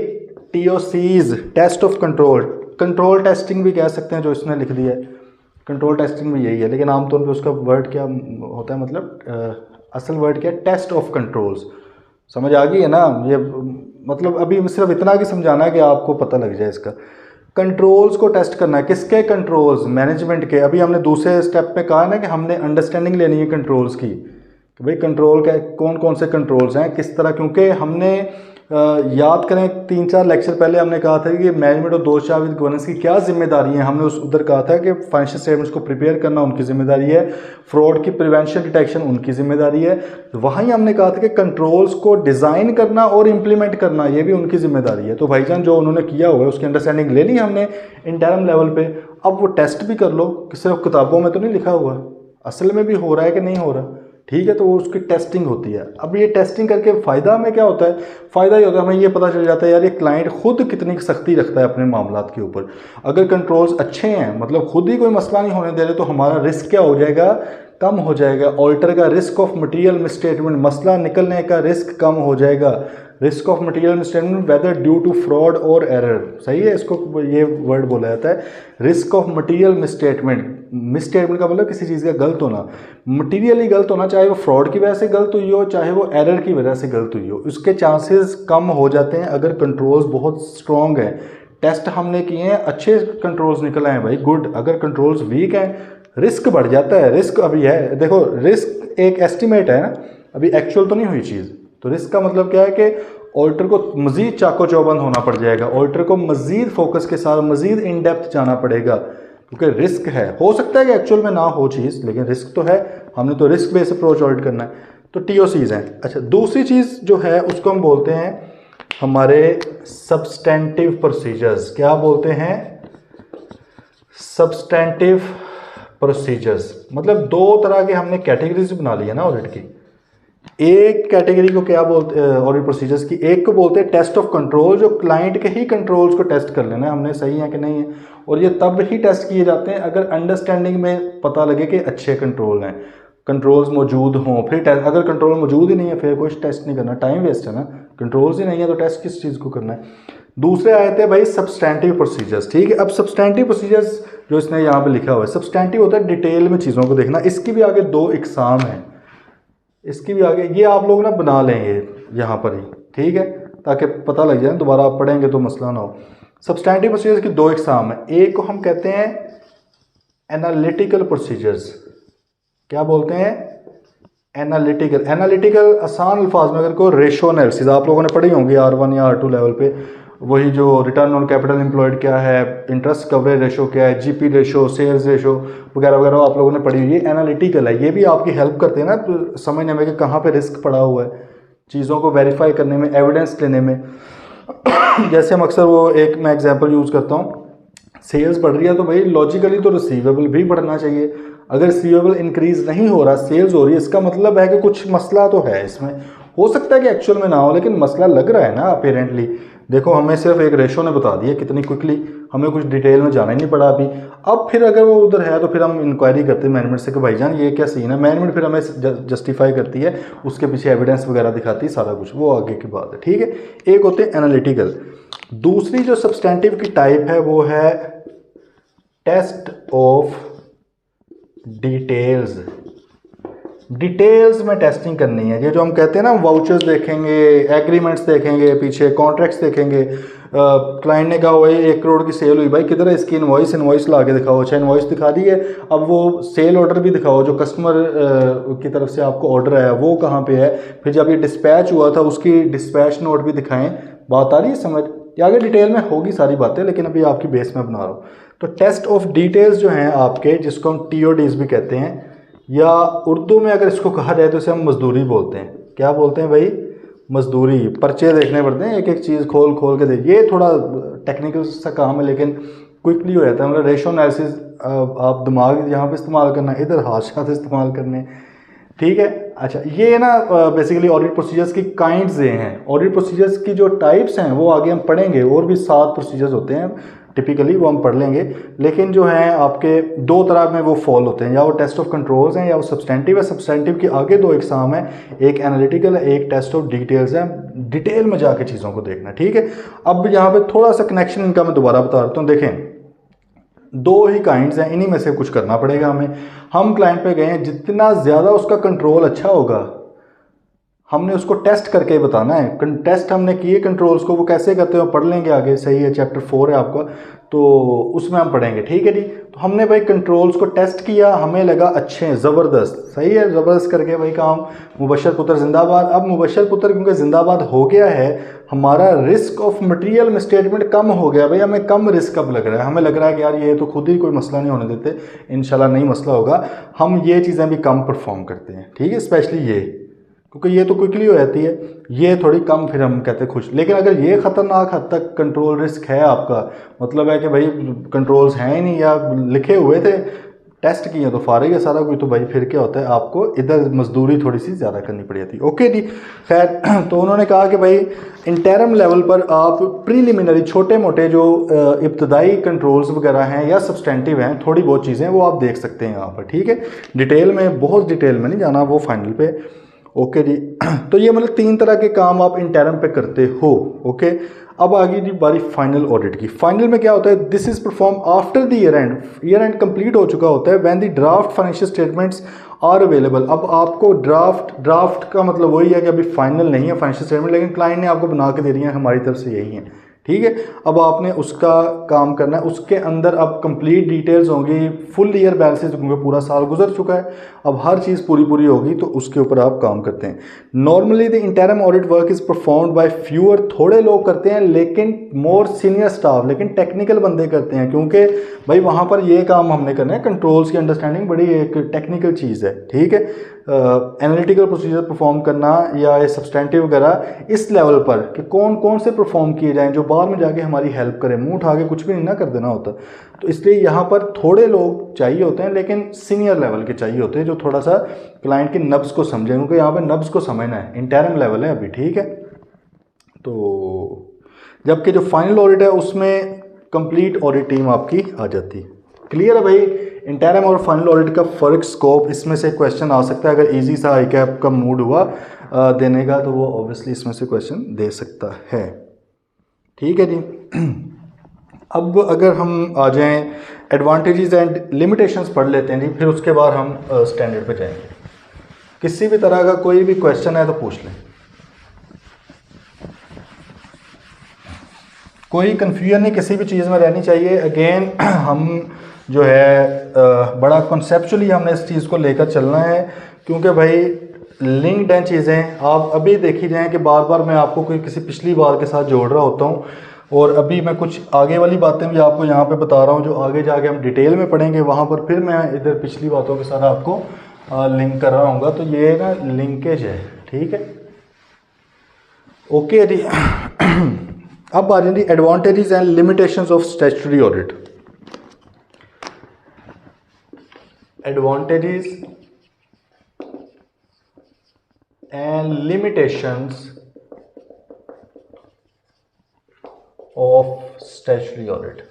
TOCs, test of control. Control testing भी कह सकते हैं, जो इसने लिख दिया है, कंट्रोल टेस्टिंग भी यही है, लेकिन आमतौर पे उसका वर्ड क्या होता है, मतलब असल वर्ड क्या है, टेस्ट ऑफ कंट्रोल्स। समझ आ गई है ना ये, मतलब अभी सिर्फ इतना कि समझाना है कि आपको पता लग जाए इसका। कंट्रोल्स को टेस्ट करना है, किसके कंट्रोल्स, मैनेजमेंट के। अभी हमने दूसरे स्टेप पे कहा ना कि हमने अंडरस्टैंडिंग लेनी है कंट्रोल्स की, कि भाई कंट्रोल क्या, कौन कौन से कंट्रोल्स हैं, किस तरह, क्योंकि हमने याद करें 3-4 लेक्चर पहले हमने कहा था कि मैनेजमेंट और दोषा विद गवर्नेंस की क्या जिम्मेदारी है। हमने उधर कहा था कि फाइनेंशियल स्टेटमेंट्स को प्रिपेयर करना उनकी जिम्मेदारी है, फ्रॉड की प्रिवेंशन डिटेक्शन उनकी जिम्मेदारी है। वहीं हमने कहा था कि कंट्रोल्स को डिज़ाइन करना और इम्प्लीमेंट करना ये भी उनकी जिम्मेदारी है। तो भाईजान जो उन्होंने किया हुआ है उसकी अंडरस्टैंडिंग ले ली हमने इंटरम लेवल पे। अब वो टेस्ट भी कर लो कि सिर्फ किताबों में तो नहीं लिखा हुआ, असल में भी हो रहा है कि नहीं हो रहा। ठीक है, तो वो उसकी टेस्टिंग होती है। अब ये टेस्टिंग करके फ़ायदा हमें क्या होता है, फ़ायदा ये होता है हमें ये पता चल जाता है यार ये क्लाइंट खुद कितनी सख्ती रखता है अपने मामलात के ऊपर। अगर कंट्रोल्स अच्छे हैं, मतलब खुद ही कोई मसला नहीं होने दे रहे, तो हमारा रिस्क क्या हो जाएगा, कम हो जाएगा। ऑल्टर का रिस्क ऑफ मटेरियल मिसस्टेटमेंट, मसला निकलने का रिस्क कम हो जाएगा। Risk of material misstatement whether due to fraud और एरर, सही है, इसको ये वर्ड बोला जाता है risk of material misstatement. Misstatement का मतलब किसी चीज़ का गलत होना, मटीरियली गलत होना, चाहे वो फ्रॉड की वजह से गलत हुई हो चाहे वो एरर की वजह से गलत हुई हो, उसके चांसेस कम हो जाते हैं अगर कंट्रोल्स बहुत स्ट्रॉन्ग है। टेस्ट हमने किए हैं, अच्छे कंट्रोल्स निकल आए हैं भाई, गुड। अगर कंट्रोल्स वीक हैं रिस्क बढ़ जाता है। रिस्क अभी है, देखो रिस्क एक एस्टिमेट है ना, अभी एक्चुअल तो नहीं हुई चीज़। तो रिस्क का मतलब क्या है कि ऑडिटर को मज़ीद चाको चौबंद होना पड़ जाएगा, ऑडिटर को मज़ीद फोकस के साथ मज़ीद इन डेप्थ जाना पड़ेगा, क्योंकि रिस्क है। हो सकता है कि एक्चुअल में ना हो चीज़, लेकिन रिस्क तो है, हमने तो रिस्क बेस्ड अप्रोच ऑडिट करना है। तो TOCs हैं। अच्छा, दूसरी चीज़ जो है उसको हम बोलते हैं हमारे सब्सटेंटिव प्रोसीजर्स। क्या बोलते हैं? Substantive procedures. मतलब दो तरह के हमने कैटेगरीज बना ली है ना ऑडिट की। एक कैटेगरी को क्या बोलते हैं ऑडिट प्रोसीजर्स की, एक को बोलते हैं टेस्ट ऑफ कंट्रोल, जो क्लाइंट के ही कंट्रोल्स को टेस्ट कर लेना है हमने सही है कि नहीं है, और ये तब ही टेस्ट किए जाते हैं अगर अंडरस्टैंडिंग में पता लगे कि अच्छे कंट्रोल हैं, कंट्रोल्स मौजूद हों, फिर टेस्ट। अगर कंट्रोल मौजूद ही नहीं है फिर कुछ टेस्ट नहीं करना, टाइम वेस्ट है ना, कंट्रोल्स ही नहीं है तो टेस्ट किस चीज़ को करना है। दूसरे आए थे भाई सब्सटैंटिव प्रोसीजर्स, ठीक है। अब सब्सटैंटिव प्रोसीजर्स जो इसने यहाँ पे लिखा हुआ है, सब्सटैंटिव होता है डिटेल में चीज़ों को देखना। इसकी भी आगे 2 एग्जाम हैं, इसकी भी आगे ये आप लोग ना बना लेंगे यहाँ पर ही, ठीक है, ताकि पता लग जाए, दोबारा आप पढ़ेंगे तो मसला ना हो। सब्सटैंटिव प्रोसीजर्स की 2 एग्जाम है, एक को हम कहते हैं एनालिटिकल प्रोसीजर्स। क्या बोलते हैं? एनालिटिकल। एनालिटिकल आसान अल्फाज में अगर कोई रेशो एनालिसिस आप लोगों ने पढ़ी होंगी R1 या R2 लेवल पे, वही जो रिटर्न ऑन कैपिटल एम्प्लॉयड क्या है, इंटरेस्ट कवरेज रेशो क्या है, GP रेशो, सेल्स रेशो वगैरह वगैरह आप लोगों ने पढ़ी हुई है। एनालिटिकल है, ये भी आपकी हेल्प करते हैं ना समझने में कि कहाँ पे रिस्क पड़ा हुआ है, चीज़ों को वेरीफाई करने में, एविडेंस लेने में। जैसे हम अक्सर वो एक मैं एग्जांपल यूज़ करता हूँ, सेल्स बढ़ रही है तो भाई लॉजिकली तो रिसीवेबल भी बढ़ना चाहिए। अगर रिसीवेबल इंक्रीज नहीं हो रहा, सेल्स हो रही है, इसका मतलब है कि कुछ मसला तो है इसमें। हो सकता है कि एक्चुअल में ना हो, लेकिन मसला लग रहा है ना अपेरेंटली। देखो हमें सिर्फ एक रेशो ने बता दिया कितनी क्विकली, हमें कुछ डिटेल में जाना ही नहीं पड़ा अभी। अब फिर अगर वो उधर है तो फिर हम इंक्वायरी करते हैं मैनेजमेंट से कि भाईजान ये क्या सीन है। मैनेजमेंट फिर हमें जस्टिफाई करती है, उसके पीछे एविडेंस वगैरह दिखाती है, सारा कुछ, वो आगे की बात है, ठीक है। एक होते हैं एनालिटिकल। दूसरी जो सब्सटेंटिव की टाइप है वो है टेस्ट ऑफ डिटेल्स। डिटेल्स में टेस्टिंग करनी है। ये जो हम कहते हैं ना, वाउचर्स देखेंगे, एग्रीमेंट्स देखेंगे, पीछे कॉन्ट्रैक्ट्स देखेंगे, क्लाइंट ने कहा भाई 1 करोड़ की सेल हुई, भाई किधर है इसकी इनवॉइस ला के दिखाओ। अच्छा इनवॉइस दिखा दी है, अब वो सेल ऑर्डर भी दिखाओ, जो कस्टमर की तरफ से आपको ऑर्डर आया वो कहाँ पे है, फिर जब ये डिस्पैच हुआ था उसकी डिस्पैच नोट भी दिखाएं। बात आ रही है समझ? ये आगे डिटेल में होगी सारी बातें, लेकिन अभी आपकी बेस में बना रहा हूँ। तो टेस्ट ऑफ डिटेल्स जो हैं आपके, जिसको हम TODs भी कहते हैं, या उर्दू में अगर इसको कहा जाए तो इसे हम मजदूरी बोलते हैं। क्या बोलते हैं भाई? मजदूरी। पर्चे देखने पड़ते हैं, एक एक चीज़ खोल खोल के देख। ये थोड़ा टेक्निकल सा काम है लेकिन क्विकली हो जाता है। मतलब रेशो एनालिसिस आप दिमाग यहाँ पे इस्तेमाल करना, इधर हाथ साथ इस्तेमाल करने, ठीक है। अच्छा ये ना बेसिकली ऑडिट प्रोसीजर्स की काइंड्स ये हैं। ऑडिट प्रोसीजर्स की जो टाइप्स हैं वो आगे हम पढ़ेंगे, और भी 7 प्रोसीजर्स होते हैं टिपिकली, वो हम पढ़ लेंगे। लेकिन जो हैं आपके 2 तरह में वो फॉल होते हैं, या वो टेस्ट ऑफ कंट्रोल्स हैं या वो सब्सटेंटिव है। सब्सटेंटिव के आगे 2 एग्जाम है, एक एनालिटिकल है, एक टेस्ट ऑफ डिटेल्स है। डिटेल में जाके चीज़ों को देखना, ठीक है। अब यहाँ पे थोड़ा सा कनेक्शन इनका मैं दोबारा बता देता हूँ। देखें 2 ही काइंड्स हैं, इन्हीं में से कुछ करना पड़ेगा हमें। हम क्लाइंट पे गए हैं, जितना ज़्यादा उसका कंट्रोल अच्छा होगा हमने उसको टेस्ट करके बताना है। टेस्ट हमने किए कंट्रोल्स को, वो कैसे करते हो पढ़ लेंगे आगे, सही है, चैप्टर 4 है आपका, तो उसमें हम पढ़ेंगे, ठीक है जी। तो हमने भाई कंट्रोल्स को टेस्ट किया, हमें लगा अच्छे हैं, ज़बरदस्त, सही है, ज़बरदस्त करके भाई काम, मुबशर पुत्र जिंदाबाद। अब मुबशर पुत्र क्योंकि जिंदाबाद हो गया है, हमारा रिस्क ऑफ मटेरियल मिसस्टेटमेंट कम हो गया। भाई हमें कम रिस्क अब लग रहा है, हमें लग रहा है कि यार ये तो खुद ही कोई मसला नहीं होने देते, इंशाल्लाह नहीं मसला होगा। हम ये चीज़ें भी कम परफॉर्म करते हैं, ठीक है, स्पेशली ये, क्योंकि ये तो क्विकली हो जाती है, ये थोड़ी कम, फिर हम कहते हैं खुश। लेकिन अगर ये ख़तरनाक हद तक कंट्रोल रिस्क है आपका, मतलब है कि भाई कंट्रोल्स हैं ही नहीं या लिखे हुए थे, टेस्ट किए तो फारिग है सारा कुछ, तो भाई फिर क्या होता है, आपको इधर मजदूरी थोड़ी सी ज़्यादा करनी पड़ जाती है। ओके जी, खैर तो उन्होंने कहा कि भाई इंटरम लेवल पर आप प्रीलिमिनरी छोटे मोटे जो इब्तदाई कंट्रोल्स वगैरह हैं या सब्सटेंटिव हैं, थोड़ी बहुत चीज़ें वो आप देख सकते हैं यहाँ पर, ठीक है। डिटेल में, बहुत डिटेल में नहीं जाना, वो फाइनल पे। ओके जी। तो ये मतलब 3 तरह के काम आप इंटरम पे करते हो। ओके, अब आ गई जी बारी फाइनल ऑडिट की। फाइनल में क्या होता है, this is perform after the year end. Year end complete हो चुका होता है, when the draft financial statements are available. अब आपको ड्राफ्ट का मतलब वही है कि अभी फाइनल नहीं है फाइनेंशियल स्टेटमेंट, लेकिन क्लाइंट ने आपको बना के दे दिया है, हमारी तरफ से यही है, ठीक है। अब आपने उसका काम करना है, उसके अंदर अब कंप्लीट डिटेल्स होंगी, फुल ईयर बैलेंसेस, क्योंकि पूरा साल गुजर चुका है, अब हर चीज़ पूरी होगी, तो उसके ऊपर आप काम करते हैं। Normally the interim audit work is performed by fewer, थोड़े लोग करते हैं, लेकिन मोर सीनियर स्टाफ, लेकिन टेक्निकल बंदे करते हैं, क्योंकि भाई वहाँ पर ये काम हमने करना है, कंट्रोल्स की अंडरस्टैंडिंग बड़ी एक टेक्निकल चीज़ है, ठीक है। एनालिटिकल प्रोसीजर परफॉर्म करना या ये सब्सटेंटिव वगैरह इस लेवल पर कि कौन कौन से परफॉर्म किए जाएं जो बाद में जाके हमारी हेल्प करें, मुंह उठा के कुछ भी नहीं ना कर देना होता। तो इसलिए यहाँ पर थोड़े लोग चाहिए होते हैं, लेकिन सीनियर लेवल के चाहिए होते हैं, जो थोड़ा सा क्लाइंट की नब्ज़ को समझें, क्योंकि यहाँ पर नब्ज़ को समझना है, इंटरम लेवल है अभी, ठीक है। तो जबकि जो फाइनल ऑडिट है उसमें कंप्लीट ऑडिट टीम आपकी आ जाती है। क्लियर है भाई, इंटरम और फाइनल ऑडिट का फ़र्क, स्कोप, इसमें से क्वेश्चन आ सकता है। अगर इजी सा आई कैप का मूड हुआ देने का, तो वो ऑब्वियसली इसमें से क्वेश्चन दे सकता है, ठीक है जी। अब अगर हम आ जाएं एडवांटेजेस एंड लिमिटेशंस पढ़ लेते हैं जी, फिर उसके बाद हम स्टैंडर्ड पे जाएंगे। किसी भी तरह का कोई भी क्वेश्चन है तो पूछ लें, कोई कन्फ्यूजन नहीं किसी भी चीज़ में रहनी चाहिए। अगेन हम जो है बड़ा कॉन्सेप्चुअली हमने इस चीज़ को लेकर चलना है, क्योंकि भाई लिंक्ड हैं चीज़ें। आप अभी देखी जाएँ कि बार बार मैं आपको कोई किसी पिछली बार के साथ जोड़ रहा होता हूँ, और अभी मैं कुछ आगे वाली बातें भी आपको यहाँ पे बता रहा हूँ, जो आगे जाके हम डिटेल में पढ़ेंगे, वहाँ पर फिर मैं इधर पिछली बातों के साथ आपको लिंक कर रहा हूँ। तो ये ना लिंकेज है, ठीक है, ओके जी। अब आ जाएंगी advantages and limitations of statutory audit. Advantages and limitations of statutory audit.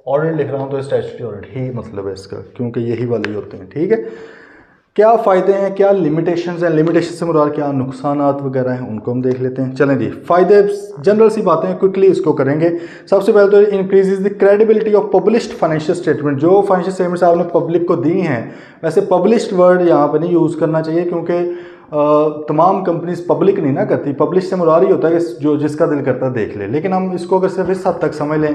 Audit लिख रहा हूं तो स्टैट्यूटरी ऑडिट ही मतलब है इसका, क्योंकि यही वाले होते हैं, ठीक है। क्या फ़ायदे हैं, क्या लिमिटेशंस हैं, लिमिटेशन से मुराद क्या नुकसानात वगैरह हैं, उनको हम देख लेते हैं। चलें जी, फ़ायदे जनरल सी बातें क्विकली इसको करेंगे। सबसे पहले तो increases the credibility of published financial statement. जो फाइनेंशियल स्टेटमेंट्स आपने पब्लिक को दी हैं, वैसे पब्लिश्ड वर्ड यहाँ पर नहीं यूज़ करना चाहिए, क्योंकि तमाम कंपनीज पब्लिक नहीं ना करती। पब्लिश से मुराद ही होता है कि जो जिसका दिल करता देख ले, लेकिन हम इसको अगर सिर्फ इस हद तक समझ लें,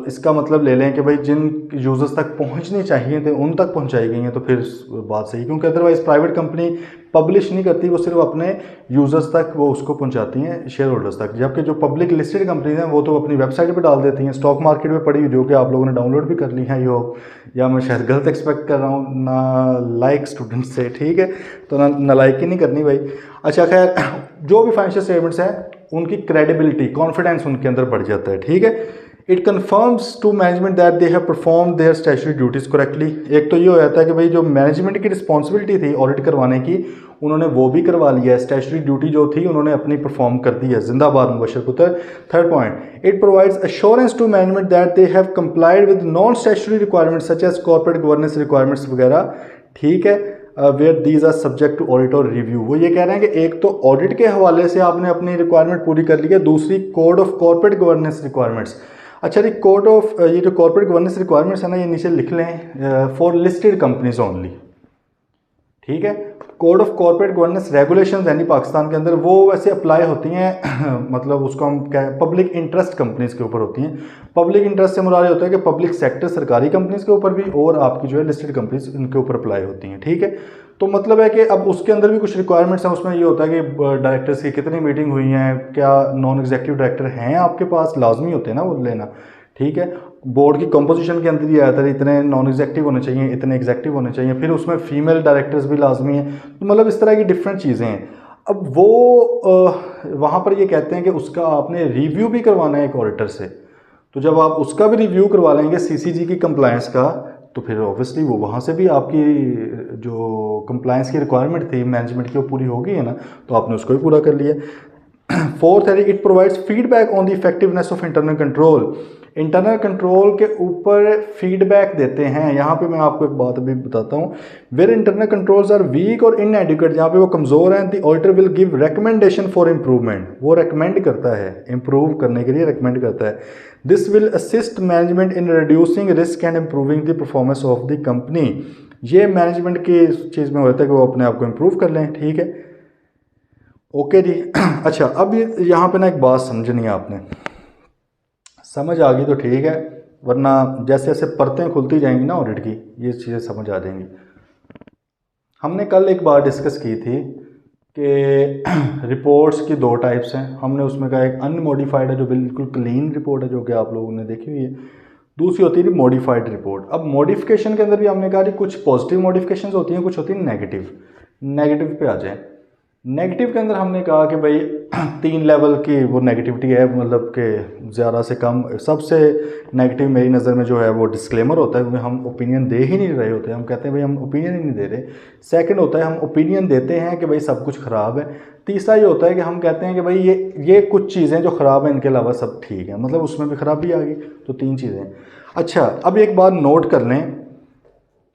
इसका मतलब ले लें कि भाई जिन यूज़र्स तक पहुंचनी चाहिए थे उन तक पहुंचाई गई हैं, तो फिर बात सही। क्योंकि अदरवाइज़ प्राइवेट कंपनी पब्लिश नहीं करती, वो सिर्फ अपने यूज़र्स तक वो उसको पहुंचाती हैं, शेयर होल्डर्स तक। जबकि जो पब्लिक लिस्टेड कंपनीज हैं वो तो अपनी वेबसाइट पर डाल देती हैं, स्टॉक मार्केट में पड़ी, जो कि आप लोगों ने डाउनलोड भी कर ली है यो, या मैं शायद गलत एक्सपेक्ट कर रहा हूँ ना लाइक स्टूडेंट से, ठीक है। तो ना लाइक ही नहीं करनी भाई। अच्छा खैर, जो भी फाइनेंशियल स्टेटमेंट्स हैं उनकी क्रेडिबिलिटी, कॉन्फिडेंस उनके अंदर बढ़ जाता है, ठीक है। It confirms to management that they have perform their statutory duties correctly. एक तो ये हो जाता है कि भाई जो मैनेजमेंट की रिस्पॉन्सिबिलिटी थी ऑडिट करवाने की, उन्होंने वो भी करवा लिया है, स्टैट्यूटरी ड्यूटी जो थी उन्होंने अपनी परफॉर्म कर दी है। जिंदाबाद मुबशर पुत्र। Third point, it provides assurance to management that they have complied with non statutory requirements such as corporate governance requirements वगैरह, ठीक है, where these are subject to audit और रिव्यू। वो ये कह रहे हैं कि एक तो ऑडिट के हवाले से आपने अपनी रिक्वायरमेंट पूरी कर ली है, दूसरी code of corporate governance requirements. अच्छा जी, कोड ऑफ ये जो कॉर्पोरेट गवर्नेंस रिक्वायरमेंट्स है ना, ये नीचे लिख लें, फॉर लिस्टेड कंपनीज ओनली, ठीक है। Code of corporate governance regulations यानी पाकिस्तान के अंदर वो वैसे अप्लाई होती हैं मतलब उसको हम क्या, पब्लिक इंटरेस्ट कंपनीज के ऊपर होती हैं। पब्लिक इंटरेस्ट से मुराद होता है कि पब्लिक सेक्टर सरकारी कंपनीज के ऊपर भी, और आपकी जो है लिस्टेड कंपनीज इनके ऊपर अप्लाई होती हैं, ठीक है। तो मतलब है कि अब उसके अंदर भी कुछ रिक्वायरमेंट्स हैं। उसमें ये होता है कि डायरेक्टर्स की कितनी मीटिंग हुई हैं, क्या नॉन एग्जीक्यूटिव डायरेक्टर हैं आपके पास, लाजमी होते हैं ना वो लेना, ठीक है। बोर्ड की कंपोजिशन के अंदर ये आता है इतने नॉन एग्जेक्टिव होने चाहिए, इतने एग्जेक्टिव होने चाहिए, फिर उसमें फीमेल डायरेक्टर्स भी लाजमी हैं। तो मतलब इस तरह की डिफरेंट चीज़ें हैं। अब वो वहाँ पर ये कहते हैं कि उसका आपने रिव्यू भी करवाना है एक ऑडिटर से। तो जब आप उसका भी रिव्यू करवा लेंगे सीसीजी की कंप्लायंस का, तो फिर ऑब्वियसली वो वहाँ से भी आपकी जो कंप्लायंस की रिक्वायरमेंट थी मैनेजमेंट की वो पूरी होगी है ना, तो आपने उसको भी पूरा कर लिया। फोर्थ है, it provides feedback on the effectiveness of internal control. Internal control के ऊपर फीडबैक देते हैं। यहाँ पे मैं आपको एक बात अभी बताता हूँ, where internal controls are weak और इनएडिक्वेट, जहाँ पे वो कमज़ोर हैं, the auditor will give recommendation for improvement, वो रिकमेंड करता है, इम्प्रूव करने के लिए रिकमेंड करता है। This will assist management in reducing risk and improving the performance of the company. ये मैनेजमेंट की चीज़ में होता है कि वो अपने आप को इम्प्रूव कर लें। ठीक है, ओके जी। अच्छा, अब यहाँ पे ना एक बात समझनी है आपने, समझ आ गई तो ठीक है, वरना जैसे जैसे परतें खुलती जाएंगी ना ऑडिट की, ये चीज़ें समझ आ जाएंगी। हमने कल एक बार डिस्कस की थी कि रिपोर्ट्स की दो टाइप्स हैं। हमने उसमें कहा एक अनमोडिफाइड है जो बिल्कुल क्लीन रिपोर्ट है, जो कि आप लोगों ने देखी हुई है। दूसरी होती है मॉडिफाइड रिपोर्ट। अब मॉडिफिकेशन के अंदर भी हमने कहा कि कुछ पॉजिटिव मॉडिफिकेशंस होती हैं, कुछ होती हैं नेगेटिव। नेगेटिव पे आ जाएं। नेगेटिव के अंदर हमने कहा कि भाई 3 लेवल की वो नेगेटिविटी है, मतलब कि ज़्यादा से कम। सबसे नेगेटिव मेरी नज़र में जो है वो डिस्क्लेमर होता है, क्योंकि हम ओपिनियन दे ही नहीं रहे होते, हम कहते हैं भाई हम ओपिनियन ही नहीं दे रहे। सेकंड होता है हम ओपिनियन देते हैं कि भाई सब कुछ ख़राब है। तीसरा ये होता है कि हम कहते हैं कि भाई ये कुछ चीज़ें जो ख़राब हैं, इनके अलावा सब ठीक है, मतलब उसमें भी खराबी आ गई। तो 3 चीज़ें। अच्छा, अब एक बात नोट कर लें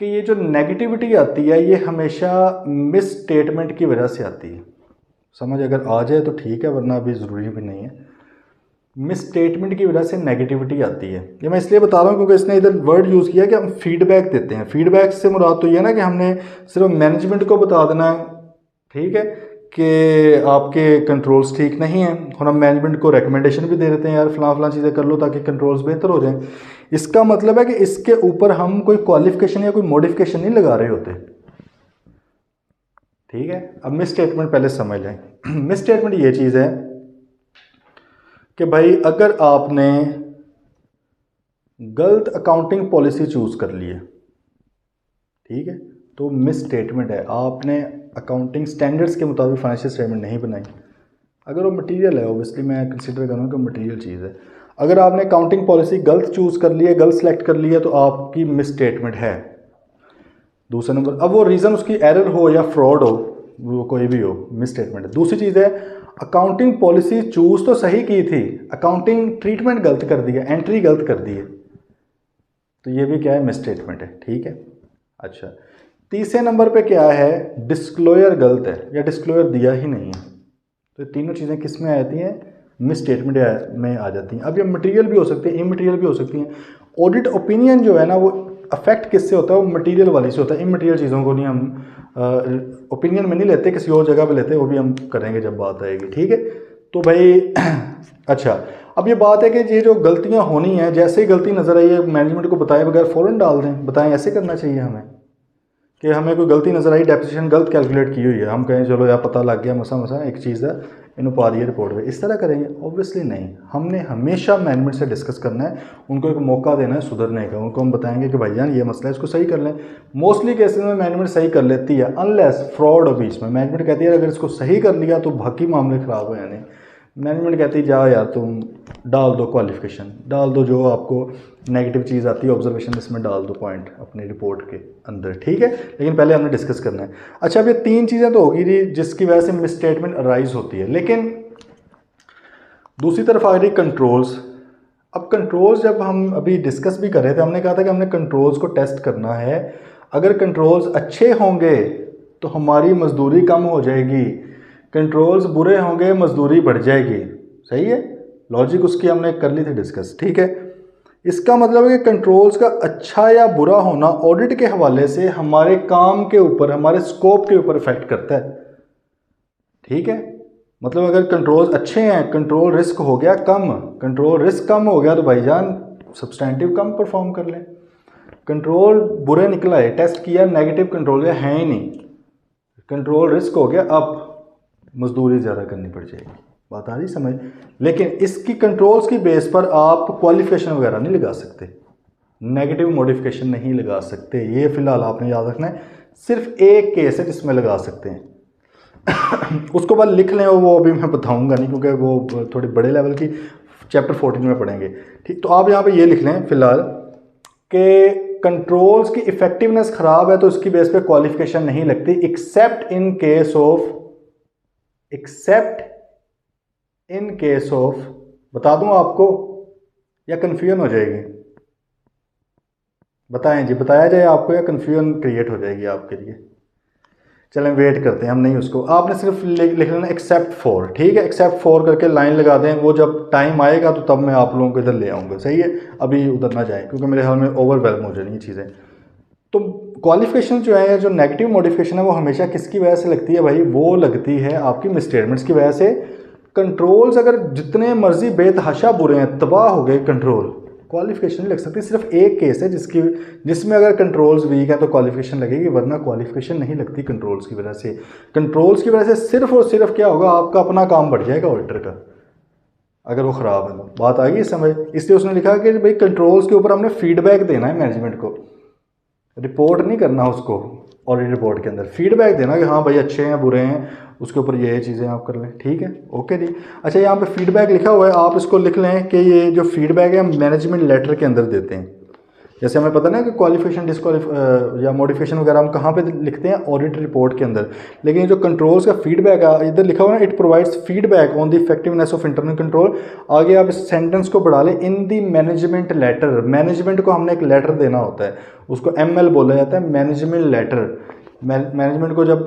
कि ये जो नेगेटिविटी आती है ये हमेशा मिस स्टेटमेंट की वजह से आती है। समझ अगर आ जाए तो ठीक है, वरना अभी ज़रूरी भी नहीं है। मिस स्टेटमेंट की वजह से नेगेटिविटी आती है। ये मैं इसलिए बता रहा हूँ क्योंकि इसने इधर वर्ड यूज़ किया कि हम फीडबैक देते हैं। फीडबैक से मुराद तो ये ना कि हमने सिर्फ मैनेजमेंट को बता देना है, ठीक है, कि आपके कंट्रोल्स ठीक नहीं हैं, और हम मैनेजमेंट को रिकमेंडेशन भी दे देते हैं, यार फलां चीज़ें कर लो ताकि कंट्रोल्स बेहतर हो जाएं। इसका मतलब है कि इसके ऊपर हम कोई क्वालिफिकेशन या कोई मॉडिफिकेशन नहीं लगा रहे होते। ठीक है, अब मिस स्टेटमेंट पहले समझ लें। मिस स्टेटमेंट ये चीज़ है कि भाई अगर आपने गलत अकाउंटिंग पॉलिसी चूज़ कर ली है, ठीक है, तो मिस स्टेटमेंट है। आपने अकाउंटिंग स्टैंडर्ड्स के मुताबिक फाइनेंशियल स्टेटमेंट नहीं बनाई। अगर वो मटेरियल है, ओबियसली मैं कंसिडर करूँगा कि मटेरियल चीज़ है। अगर आपने अकाउंटिंग पॉलिसी गलत चूज़ कर ली है, गलत सेलेक्ट कर ली है, तो आपकी मिस स्टेटमेंट है। दूसरा नंबर, अब वो रीज़न उसकी एरर हो या फ्रॉड हो, वो कोई भी हो, मिस स्टेटमेंट है। दूसरी चीज़ है अकाउंटिंग पॉलिसी चूज़ तो सही की थी, अकाउंटिंग ट्रीटमेंट गलत कर दिया, एंट्री गलत कर दी है, तो ये भी क्या है, मिस स्टेटमेंट है। ठीक है। अच्छा, तीसरे नंबर पे क्या है, डिस्क्लोजर गलत है या डिस्क्लोजर दिया ही नहीं है। तो तीनों चीज़ें किस में आ जाती हैं, मिस स्टेटमेंट में आ जाती हैं। अब ये मटेरियल भी हो सकती है, इमटेरियल भी हो सकती हैं। ऑडिट ओपिनियन जो है ना, वो अफेक्ट किससे होता है, वो मटेरियल वाली से होता है। इमटेरियल चीज़ों को नहीं हम ओपिनियन में नहीं लेते, किसी और जगह पे लेते हैं, वो भी हम करेंगे जब बात आएगी। ठीक है, तो भाई अच्छा, अब ये बात है कि ये जो गलतियाँ होनी हैं, जैसे ही गलती नज़र आई है मैनेजमेंट को बताए बगैर फ़ौरन डाल दें, बताएं ऐसे करना चाहिए हमें, कि हमें कोई गलती नज़र आई, डेप्रिसिएशन गलत कैलकुलेट की हुई है, हम कहें चलो यार पता लग गया, मसा एक चीज़ है, इन्हों पा रही है रिपोर्ट में, इस तरह करेंगे? ऑब्वियसली नहीं। हमने हमेशा मैनेजमेंट से डिस्कस करना है, उनको एक मौका देना है सुधरने का। उनको हम बताएंगे कि भाईजान ये मसला है, इसको सही कर लें। मोस्टली केसेस में मैनेजमेंट सही कर लेती है, अनलेस फ्रॉड हो बीच में। मैनेजमेंट कहती है अगर इसको सही कर लिया तो बाकी मामले ख़राब हो जाने। मैनेजमेंट कहती है जा यार तुम डाल दो क्वालिफिकेशन, डाल दो जो आपको नेगेटिव चीज़ आती है ऑब्जर्वेशन, इसमें डाल दो पॉइंट अपनी रिपोर्ट के अंदर। ठीक है, लेकिन पहले हमने डिस्कस करना है। अच्छा, अब ये 3 चीज़ें तो होगी जी जिसकी वजह से मिस स्टेटमेंट अराइज होती है, लेकिन दूसरी तरफ आ रही कंट्रोल्स। अब कंट्रोल्स जब हम अभी डिस्कस भी कर रहे थे, हमने कहा था कि हमने कंट्रोल्स को टेस्ट करना है। अगर कंट्रोल्स अच्छे होंगे तो हमारी मजदूरी कम हो जाएगी, कंट्रोल्स बुरे होंगे मजदूरी बढ़ जाएगी। सही है, लॉजिक उसकी हमने कर ली थी डिस्कस। ठीक है, इसका मतलब है कि कंट्रोल्स का अच्छा या बुरा होना ऑडिट के हवाले से हमारे काम के ऊपर, हमारे स्कोप के ऊपर इफेक्ट करता है। ठीक है, मतलब अगर कंट्रोल्स अच्छे हैं, कंट्रोल रिस्क हो गया कम, कंट्रोल रिस्क कम हो गया तो भाईजान सब्सटेंटिव कम परफॉर्म कर लें। कंट्रोल बुरे निकला है, टेस्ट किया नेगेटिव कंट्रोल है ही नहीं, कंट्रोल रिस्क हो गया, अब मजदूरी ज़्यादा करनी पड़ जाएगी। बात आ रही समझ? लेकिन इसकी कंट्रोल्स की बेस पर आप क्वालिफिकेशन वगैरह नहीं लगा सकते, नेगेटिव मॉडिफिकेशन नहीं लगा सकते। ये फिलहाल आपने याद रखना है। सिर्फ एक केस है जिसमें लगा सकते हैं उसको बाद लिख लें, वो अभी मैं बताऊंगा नहीं क्योंकि वो थोड़ी बड़े लेवल की चैप्टर 14 में पढ़ेंगे। ठीक, तो आप यहाँ पे ये लिख लें फिलहाल कि कंट्रोल्स की इफेक्टिवनेस ख़राब है तो इसकी बेस पे क्वालिफिकेशन नहीं लगती, एक्सेप्ट इन केस ऑफ बता दूं आपको, या कन्फ्यूजन हो जाएगी? बताएं जी, बताया जाए आपको या कन्फ्यूजन क्रिएट हो जाएगी आपके लिए? चलें वेट करते हैं हम, नहीं उसको आपने सिर्फ लिख लेना एक्सेप्ट फॉर, ठीक है, एक्सेप्ट फॉर करके लाइन लगा दें। वो जब टाइम आएगा तो तब मैं आप लोगों को इधर ले आऊँगा, सही है? अभी उधर ना जाएं क्योंकि मेरे ख्याल में ओवरवेलम हो जाएंगी चीज़ें। तो क्वालिफिकेशन जो है, जो नेगेटिव मॉडिफिकेशन है, वो हमेशा किसकी वजह से लगती है भाई? वो लगती है आपकी मिसस्टेटमेंट्स की वजह से। कंट्रोल्स अगर जितने मर्जी बेतहाशा बुरे हैं, तबाह हो गए कंट्रोल, क्वालिफिकेशन नहीं लग सकती। सिर्फ एक केस है जिसमें अगर कंट्रोल्स वीक है तो क्वालिफिकेशन लगेगी, वरना क्वालिफिकेशन नहीं लगती कंट्रोल्स की वजह से। कंट्रोल्स की वजह से सिर्फ और सिर्फ क्या होगा, आपका अपना काम बढ़ जाएगा ऑडिटर का, अगर वो ख़राब है तो। बात आ गई समझ? इसलिए उसने लिखा कि भाई कंट्रोल्स के ऊपर हमने फीडबैक देना है मैनेजमेंट को, रिपोर्ट नहीं करना उसको। ऑडिट रिपोर्ट के अंदर फीडबैक देना कि हाँ भाई अच्छे हैं बुरे हैं, उसके ऊपर ये चीज़ें आप कर लें, ठीक है, ओके जी। अच्छा, यहाँ पे फीडबैक लिखा हुआ है, आप इसको लिख लें कि ये जो फीडबैक है हम मैनेजमेंट लेटर के अंदर देते हैं। जैसे हमें पता ना कि क्वालिफिकेशन या मॉडिफिकेशन वगैरह हम कहाँ पे लिखते हैं? ऑडिट रिपोर्ट के अंदर। लेकिन जो कंट्रोल्स का फीडबैक है इधर लिखा हुआ है, it provides feedback on the effectiveness of internal control. आगे आप इस सेंटेंस को बढ़ा लें, इन दी मैनेजमेंट लेटर। मैनेजमेंट को हमने एक लेटर देना होता है, उसको ML बोला जाता है, मैनेजमेंट लेटर। मैनेजमेंट को जब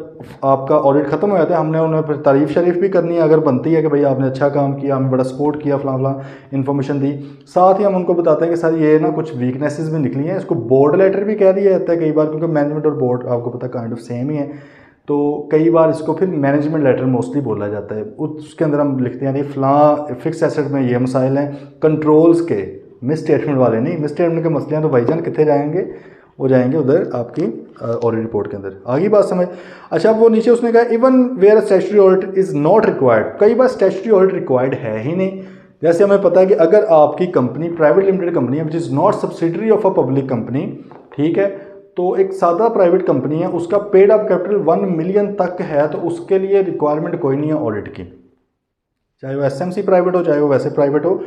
आपका ऑडिट खत्म हो जाता है, हमने उन्हें फिर तारीफ़ शरीफ भी करनी है अगर बनती है कि भाई आपने अच्छा काम किया, हमें बड़ा सपोर्ट किया, फलां फलां इन्फॉर्मेशन दी। साथ ही हम उनको बताते हैं कि सर ये ना कुछ वीकनेसेस भी निकली हैं। इसको बोर्ड लेटर भी कह दिया जाता है कई बार, क्योंकि मैनेजमेंट और बोर्ड आपको पता काइंड ऑफ सेम ही है। तो कई बार इसको फिर मैनेजमेंट लेटर मोस्टली बोला जाता है। उसके अंदर हम लिखते हैं फलां फिक्स एसेट में ये मसाइल हैं, कंट्रोल्स के, मिस स्टेटमेंट वाले नहीं। मिस स्टेटमेंट के मसले हैं तो भाईजान कितने जाएंगे? वो जाएंगे उधर आपकी ऑडिट रिपोर्ट के अंदर। आगे बात समझ? अच्छा, अब वो नीचे उसने कहा even where statutory audit is not required. कई बार स्टैट्यूटरी ऑडिट रिक्वायर्ड है ही नहीं। जैसे हमें पता है कि अगर आपकी कंपनी प्राइवेट लिमिटेड कंपनी है which is not subsidiary of a public company, ठीक है, तो एक सादा प्राइवेट कंपनी है, उसका पेड अप कैपिटल 1 मिलियन तक है, तो उसके लिए रिक्वायरमेंट कोई नहीं है ऑडिट की। चाहे वो SMC प्राइवेट हो, चाहे वो वैसे प्राइवेट हो।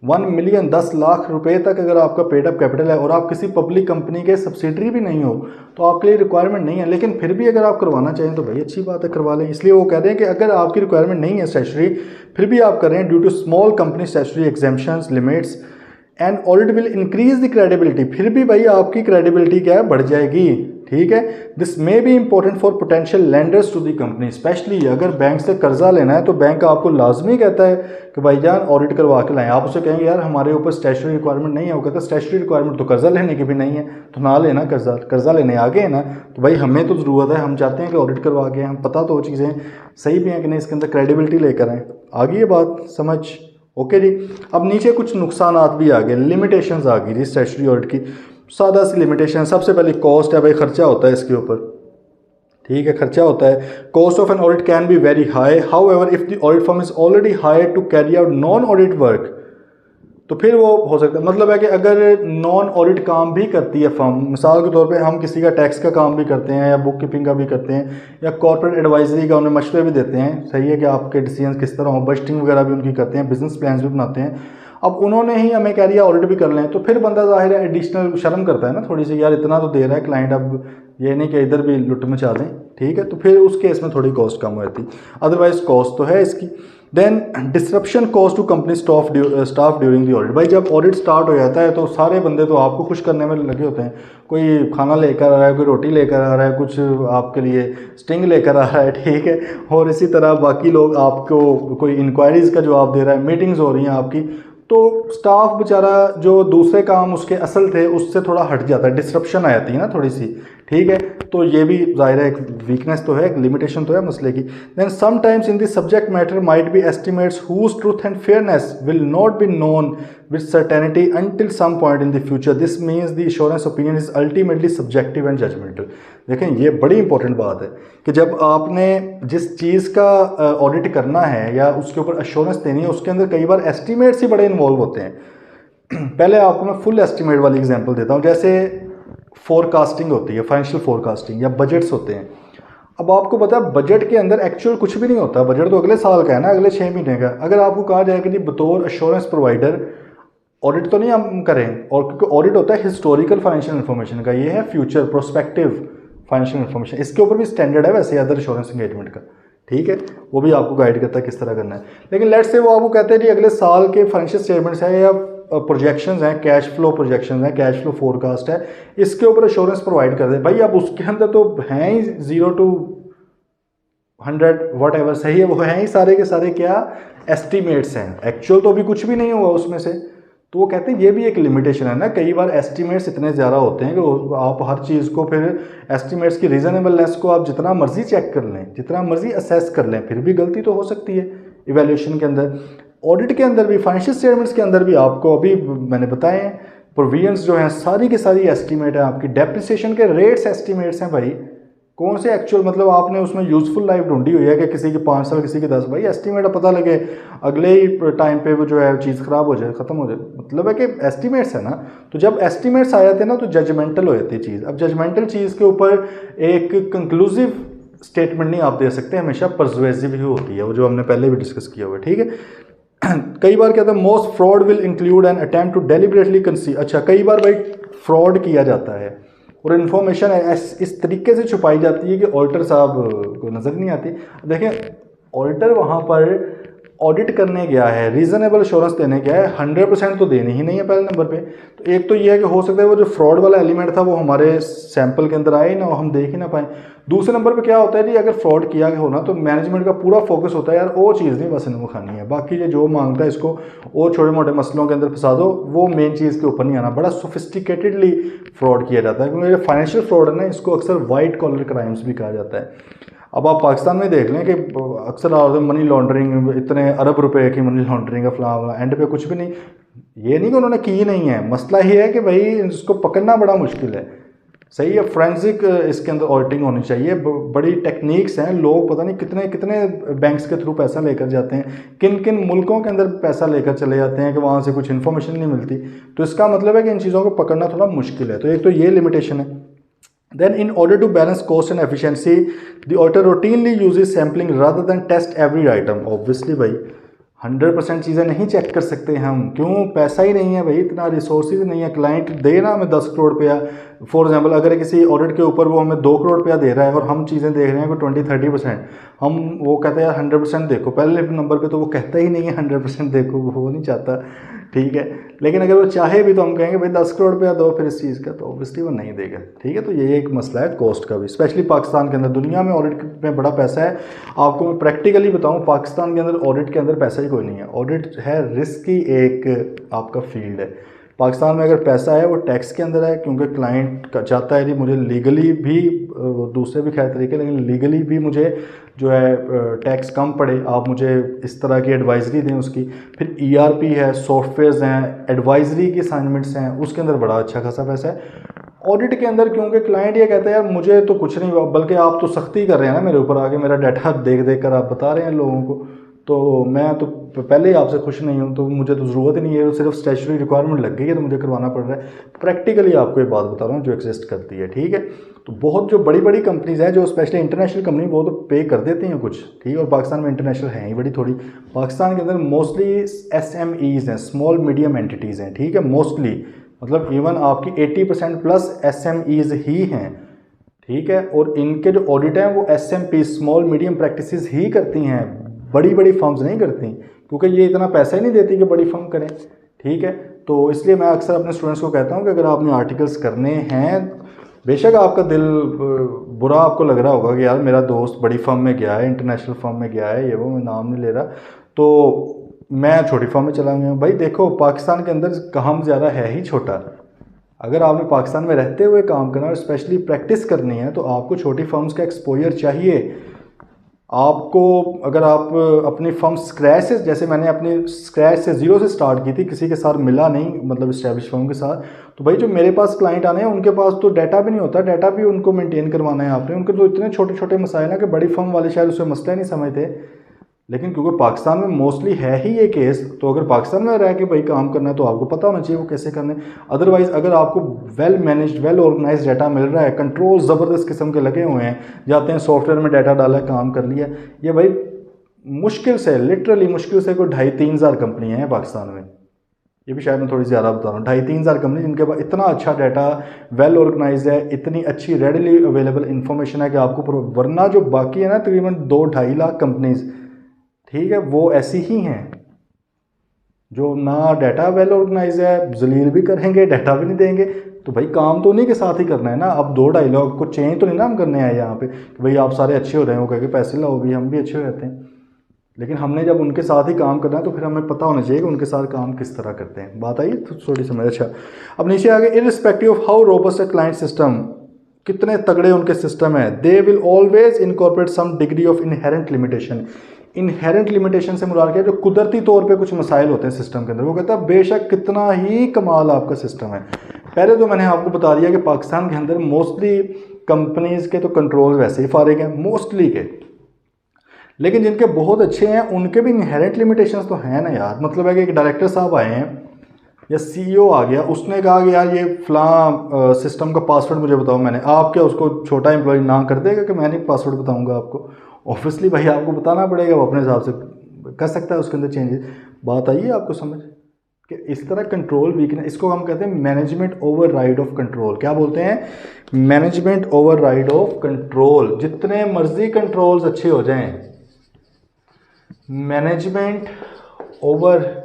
1 मिलियन 10 लाख रुपए तक अगर आपका पेड अप कैपिटल है और आप किसी पब्लिक कंपनी के सब्सिडरी भी नहीं हो, तो आपके लिए रिक्वायरमेंट नहीं है। लेकिन फिर भी अगर आप करवाना चाहें तो भाई अच्छी बात है, करवा लें। इसलिए वो कह रहे हैं कि अगर आपकी रिक्वायरमेंट नहीं है स्टैट्यूटरी, फिर भी आप कर रहे हैं due to small company statutory exemptions limits and audit will increase the credibility. फिर भी भाई आपकी क्रेडिबिलिटी क्या है? बढ़ जाएगी, ठीक है। This may be important for potential lenders to the company, especially अगर बैंक से कर्जा लेना है तो बैंक आपको लाजमी कहता है कि भाईजान ऑडिट करवा के लाएं। आप उसे कहेंगे यार हमारे ऊपर स्टैट्यूटरी रिक्वायरमेंट नहीं है, वो कहता है स्टैट्यूटरी रिक्वायरमेंट तो कर्जा लेने की भी नहीं है, तो ना लेना कर्जा लेने आगे है ना, तो भाई हमें तो ज़रूरत है, हम चाहते हैं कि ऑडिट करवा के हम पता तो चीज़ें सही भी हैं कि नहीं, इसके अंदर क्रेडिबिलिटी लेकर आएँ। आगे ये बात समझ? ओके जी। अब नीचे कुछ नुकसानात भी आ गए, लिमिटेशंस आ गई जी स्टैट्यूटरी ऑडिट की। सादा सी लिमिटेशन, सबसे पहले कॉस्ट है भाई, खर्चा होता है इसके ऊपर, ठीक है, खर्चा होता है। Cost of an audit can be very high, however if the audit firm is already hired to carry out non audit work, तो फिर वो हो सकता है, मतलब है कि अगर नॉन ऑडिट काम भी करती है फर्म, मिसाल के तौर पे हम किसी का टैक्स का काम भी करते हैं या बुक कीपिंग का भी करते हैं या कॉर्पोरेट एडवाइजरी का उन्हें मशवरे भी देते हैं, सही है कि आपके डिसीजन किस तरह हो, बजटिंग वगैरह भी उनकी करते हैं, बिजनेस प्लान्स भी बनाते हैं। अब उन्होंने ही हमें कह दिया ऑडिट भी कर लें, तो फिर बंदा ज़ाहिर है एडिशनल शर्म करता है ना थोड़ी सी, यार इतना तो दे रहा है क्लाइंट, अब ये नहीं कि इधर भी लुट मचा दें, ठीक है, तो फिर उस केस में थोड़ी कॉस्ट कम हो जाती, अदरवाइज कॉस्ट तो है इसकी। Then disruption cost to company staff during the audit. भाई जब ऑडिट स्टार्ट हो जाता है तो सारे बंदे तो आपको खुश करने में लगे होते हैं, कोई खाना लेकर आ रहा है, कोई रोटी लेकर आ रहा है, कुछ आपके लिए स्टिंग लेकर आ रहा है, ठीक है, और इसी तरह बाकी लोग आपको कोई इंक्वायरीज़ का जवाब दे रहा है, मीटिंग्स हो रही हैं आपकी, तो स्टाफ बेचारा जो दूसरे काम उसके असल थे उससे थोड़ा हट जाता है, डिसरप्शन आ जाती है ना थोड़ी सी, ठीक है, तो ये भी जाहिर है एक वीकनेस तो है, एक लिमिटेशन तो है मसले की। Then sometimes in the subject matter might be estimates whose truth and fairness will not be known with certainty until some point in the future, this means the assurance opinion is ultimately subjective and judgemental. देखें ये बड़ी important बात है कि जब आपने जिस चीज़ का ऑडिट करना है या उसके ऊपर एश्योरेंस देनी है, उसके अंदर कई बार एस्टिमेट्स ही बड़े इन्वॉल्व होते हैं। पहले आपको मैं फुल एस्टिमेट वाली एग्जांपल देता हूँ, जैसे फोरकास्टिंग होती है, फाइनेंशियल फोरकास्टिंग या बजट्स होते हैं। अब आपको पता है बजट के अंदर एक्चुअल कुछ भी नहीं होता, बजट तो अगले साल का है ना, अगले 6 महीने का। अगर आपको कहा जाए कि जी बतौर एश्योरेंस प्रोवाइडर ऑडिट तो नहीं हम करें, और क्योंकि ऑडिट होता है हिस्टोरिकल फाइनेंशियल इन्फॉर्मेशन का, ये है फ्यूचर प्रोस्पेक्टिव फाइनेंशियल इन्फॉर्मेशन, इसके ऊपर भी स्टैंडर्ड है वैसे अदर एश्योरेंस एंगेजमेंट का, ठीक है, वो भी आपको गाइड करता है किस तरह करना है। लेकिन लेट्स से वो आपको कहते हैं जी अगले साल के फाइनेंशियल स्टेटमेंट्स है या प्रोजेक्शंस हैं, कैश फ्लो प्रोजेक्शंस हैं, कैश फ्लो फोरकास्ट है, इसके ऊपर एश्योरेंस प्रोवाइड कर दे भाई। अब उसके अंदर तो हैं ही 0 to 100 वट एवर, सही है, वो हैं ही सारे के सारे क्या, एस्टिमेट्स हैं, एक्चुअल तो अभी कुछ भी नहीं हुआ उसमें से। तो वो कहते हैं ये भी एक लिमिटेशन है ना, कई बार एस्टिमेट्स इतने ज़्यादा होते हैं कि आप हर चीज़ को फिर एस्टिमेट्स की रीज़नेबलनेस को आप जितना मर्जी चेक कर लें, जितना मर्जी असेस कर लें, फिर भी गलती तो हो सकती है इवैल्यूएशन के अंदर। ऑडिट के अंदर भी, फाइनेंशियल स्टेटमेंट्स के अंदर भी आपको अभी मैंने बताए हैं प्रोविजंस जो हैं सारी की सारी एस्टिमेट है, आपकी डेप्रिसिएशन के रेट्स एस्टिमेट्स हैं भाई, कौन से एक्चुअल, मतलब आपने उसमें यूज़फुल लाइफ ढूंढी हुई है कि किसी की 5 साल किसी की 10, भाई एस्टिमेट पता लगे अगले ही टाइम पे वो जो है चीज़ ख़राब हो जाए, ख़त्म हो जाए, मतलब है कि एस्टिमेट्स है ना। तो जब एस्टिमेट्स आ जाते हैं ना तो जजमेंटल हो जाती है चीज़। अब जजमेंटल चीज़ के ऊपर एक कंक्लूसिव स्टेटमेंट नहीं आप दे सकते, हमेशा परसुएसिव ही होती है, वो जो हमने पहले भी डिस्कस किया हुआ है, ठीक है। कई बार क्या था, most fraud will include an attempt to deliberately conceal, अच्छा कई बार भाई फ्रॉड किया जाता है और इन्फॉर्मेशन इस तरीके से छुपाई जाती है कि ऑडिटर साहब को नज़र नहीं आती। देखें, ऑडिटर वहाँ पर ऑडिट करने गया है, रीज़नेबल एश्योरेंस देने गया है, 100% तो देनी ही नहीं है पहले नंबर पे। तो एक तो ये है कि हो सकता है वो जो फ्रॉड वाला एलिमेंट था वो हमारे सैंपल के अंदर आए ना, हम देख ही ना पाएँ। दूसरे नंबर पे क्या होता है जी, अगर फ्रॉड किया हो ना तो मैनेजमेंट का पूरा फोकस होता है यार वो चीज़ नहीं बस इनको खानी है, बाकी ये जो मांगता है इसको और छोटे मोटे मसलों के अंदर फंसा दो, वो मेन चीज़ के ऊपर नहीं आना। बड़ा सोफिस्टिकेटेडली फ्रॉड किया जाता है, क्योंकि ये फाइनेंशियल फ्रॉड है ना, इसको अक्सर वाइट कॉलर क्राइम्स भी कहा जाता है। अब आप पाकिस्तान में देख लें कि अक्सर मनी लॉन्ड्रिंग, इतने अरब रुपए की मनी लॉन्ड्रिंग का फलां, एंड पे कुछ भी नहीं। ये नहीं कि उन्होंने की नहीं है, मसला ये है कि भाई इसको पकड़ना बड़ा मुश्किल है, सही है। फोरेंसिक इसके अंदर ऑडिटिंग होनी चाहिए, बड़ी टेक्निक्स हैं, लोग पता नहीं कितने कितने बैंक्स के थ्रू पैसा लेकर जाते हैं, किन किन मुल्कों के अंदर पैसा लेकर चले जाते हैं कि वहाँ से कुछ इन्फॉर्मेशन नहीं मिलती। तो इसका मतलब है कि इन चीज़ों को पकड़ना थोड़ा मुश्किल है, तो एक तो ये लिमिटेशन है। Then in order to balance cost and efficiency, the auditor routinely uses sampling rather than test every item. Obviously भाई 100% चीज़ें नहीं चेक कर सकते हम, क्यों, पैसा ही नहीं है भाई, इतना रिसोर्सेज नहीं है। क्लाइंट दे ना हमें 10 करोड़ रुपया, फॉर एग्जांपल अगर किसी ऑडिट के ऊपर वो हमें 2 करोड़ रुपया दे रहा है और हम चीज़ें देख रहे हैं कि 20-30%, हम वो कहते हैं यार 100% देखो, पहले नंबर पे तो वो कहता ही नहीं है 100% देखो, वो नहीं चाहता, ठीक है। लेकिन अगर वो चाहे भी तो हम कहेंगे भाई 10 करोड़ रुपया दो फिर इस चीज़ का, तो ऑब्वियसली वो नहीं देगा, ठीक है। तो ये एक मसला है कॉस्ट का भी, स्पेशली पाकिस्तान के अंदर। दुनिया में ऑडिट में बड़ा पैसा है, आपको मैं प्रैक्टिकली बताऊं, पाकिस्तान के अंदर ऑडिट के अंदर पैसा ही कोई नहीं है। ऑडिट है रिस्क की एक आपका फील्ड है। पाकिस्तान में अगर पैसा है वो टैक्स के अंदर है, क्योंकि क्लाइंट का चाहता है कि मुझे लीगली भी, दूसरे भी खैर तरीके, लेकिन लीगली भी मुझे जो है टैक्स कम पड़े, आप मुझे इस तरह की एडवाइजरी दें उसकी। फिर ERP है, सॉफ्टवेयर्स हैं, एडवाइजरी की असाइनमेंट्स हैं, उसके अंदर बड़ा अच्छा खासा पैसा है। ऑडिट के अंदर क्योंकि क्लाइंट ये कहता है यार मुझे तो कुछ नहीं, बल्कि आप तो सख्ती कर रहे हैं ना मेरे ऊपर आके, मेरा डाटा देख देख कर आप बता रहे हैं लोगों को, तो मैं तो पहले ही आपसे खुश नहीं हूँ, तो मुझे तो ज़रूरत ही नहीं है, सिर्फ स्टैच्यूटरी रिक्वायरमेंट लग गई है तो मुझे करवाना पड़ रहा है। प्रैक्टिकली आपको ये बात बता रहा हूँ जो एग्जिस्ट करती है, ठीक है। तो बहुत जो बड़ी बड़ी कंपनीज हैं, जो स्पेशली इंटरनेशनल कंपनी, वो तो पे कर देती हैं कुछ, ठीक है। और पाकिस्तान में इंटरनेशनल हैं ही बड़ी थोड़ी, पाकिस्तान के अंदर मोस्टली SMEs हैं, स्मॉल मीडियम एंटिटीज़ हैं, ठीक है, मोस्टली, मतलब इवन आपकी 80% प्लस SMEs ही हैं, ठीक है। और इनके जो ऑडिट हैं वो SMP, स्मॉल मीडियम प्रैक्टिसेस ही करती हैं, बड़ी बड़ी फर्म्स नहीं करती, क्योंकि ये इतना पैसा ही नहीं देती कि बड़ी फर्म करें, ठीक है। तो इसलिए मैं अक्सर अपने स्टूडेंट्स को कहता हूँ कि अगर आपने आर्टिकल्स करने हैं, बेशक आपका दिल बुरा आपको लग रहा होगा कि यार मेरा दोस्त बड़ी फर्म में गया है, इंटरनेशनल फर्म में गया है, ये वो, मैं नाम नहीं ले रहा, तो मैं छोटी फर्म में चला गया हूँ। भाई देखो, पाकिस्तान के अंदर काम ज़्यादा है ही छोटा। अगर आपने पाकिस्तान में रहते हुए काम करना और स्पेशली प्रैक्टिस करनी है तो आपको छोटी फर्म्स का एक्सपोजर चाहिए। आपको, अगर आप अपनी फर्म स्क्रैच से, जैसे मैंने अपनी स्क्रैच से 0 से स्टार्ट की थी, किसी के साथ मिला नहीं, मतलब इस्टेब्लिश फर्म के साथ, तो भाई जो मेरे पास क्लाइंट आने हैं उनके पास तो डाटा भी नहीं होता, डाटा भी उनको मेंटेन करवाना है आपने, उनके तो इतने छोटे छोटे मसाइल हैं कि बड़ी फर्म वाले शायद उसे मसला नहीं समझते। लेकिन क्योंकि पाकिस्तान में मोस्टली है ही ये केस, तो अगर पाकिस्तान में रह के भाई काम करना है तो आपको पता होना चाहिए वो कैसे करने। अदरवाइज़ अगर आपको well managed, well organise data मिल रहा है, कंट्रोल ज़बरदस्त किस्म के लगे हुए हैं, जाते हैं सॉफ्टवेयर में डाटा डाला, काम कर लिया, ये भाई मुश्किल से, लिटरली मुश्किल से कोई 2,500-3 हज़ार कंपनियाँ हैं पाकिस्तान में। ये भी शायद मैं थोड़ी ज़्यादा बता रहा हूँ, 2,500-3 हज़ार कंपनी जिनके पास इतना अच्छा डाटा, वेल ऑर्गेनाइज है, इतनी अच्छी रेडिली अवेलेबल इन्फॉर्मेशन है कि आपको, वरना जो बाकी है ना तकरीबन 2-2.5 लाख कंपनीज़, ठीक है, वो ऐसी ही हैं। जो ना डाटा वेल ऑर्गेनाइज है, जलील भी करेंगे, डाटा भी नहीं देंगे। तो भाई काम तो उन्हीं के साथ ही करना है ना। अब दो डायलॉग को चेंज तो नहीं ना हम करने आए यहाँ पे कि भाई आप सारे अच्छे हो रहे हैं, वो कह के पैसे लाओ भी, हम भी अच्छे हो जाते हैं। लेकिन हमने जब उनके साथ ही काम करना है तो फिर हमें पता होना चाहिए कि उनके साथ काम किस तरह करते हैं। बात आई तो थोड़ी समझ। अच्छा, अब नीचे आगे, irrespective of how robust a client system, कितने तगड़े उनके सिस्टम है, they will always incorporate some degree of inherent limitation. Inherent limitation से मुराद क्या है, जो कुदरती तौर पे कुछ मसाइल होते हैं सिस्टम के अंदर। वो कहता है बेशक कितना ही कमाल आपका सिस्टम है। पहले तो मैंने आपको बता दिया कि पाकिस्तान के अंदर मोस्टली कंपनीज़ के तो कंट्रोल वैसे ही फारिग हैं मोस्टली के, लेकिन जिनके बहुत अच्छे हैं उनके भी इनहेरेंट लिमिटेशंस तो हैं ना यार। मतलब है कि एक डायरेक्टर साहब आए हैं या सीईओ आ गया, उसने कहा कि यार ये फलां सिस्टम का पासवर्ड मुझे बताओ। मैंने, आप क्या उसको छोटा एम्प्लॉय ना कर देगा कि मैं नहीं पासवर्ड बताऊंगा आपको? ऑब्वियसली भाई आपको बताना पड़ेगा, वो अपने हिसाब से कर सकता है उसके अंदर चेंजेस। बात आई है आपको समझ कि इस तरह कंट्रोल वीकनेस, इसको हम कहते हैं management over ride of control. क्या बोलते हैं? Management over ride of control. जितने मर्जी कंट्रोल्स अच्छे हो जाएं, मैनेजमेंट ओवर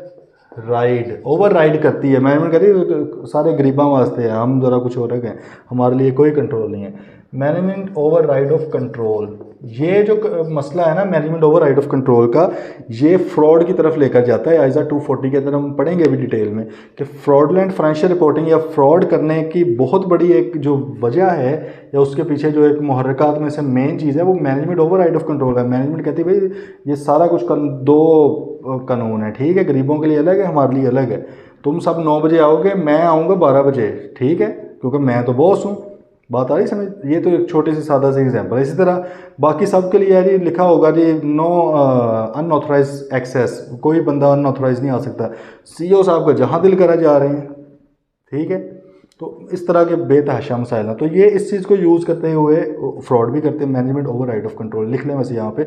राइड करती है। मैनेजमेंट कहती है तो सारे गरीबों वास्ते है, हम ज़रा कुछ और रखें, हमारे लिए कोई कंट्रोल नहीं है। Management over ride of control, ये जो मसला है ना management over ride of control का, ये फ्रॉड की तरफ लेकर जाता है। आइजा 240 के अंदर हम पढ़ेंगे अभी डिटेल में कि फ्रॉडलेंट फाइनेंशियल रिपोर्टिंग या फ्रॉड करने की बहुत बड़ी एक जो वजह है या उसके पीछे जो एक मुहर्रिकात में से मेन चीज़ है वो management over ride of control है। मैनेजमेंट कहती है भाई ये सारा कुछ दो कानून है, ठीक है, गरीबों के लिए अलग है, हमारे लिए अलग है। तुम सब 9 बजे आओगे, मैं आऊँगा 12 बजे, ठीक है, क्योंकि मैं तो बॉस हूँ। बात आ रही समझ? ये तो एक छोटी सी सादा सी एग्जांपल है। इसी तरह बाकी सब के लिए यार ये लिखा होगा जी नो अनऑथराइज एक्सेस, कोई बंदा अनऑथराइज नहीं आ सकता। सीईओ साहब का जहाँ दिल करा जा रहे हैं, ठीक है। तो इस तरह के बेतहाशा मसाइल हैं। तो ये इस चीज़ को यूज़ करते हुए फ्रॉड भी करते हैं। Management over ride of control लिख लें वैसे यहाँ पे।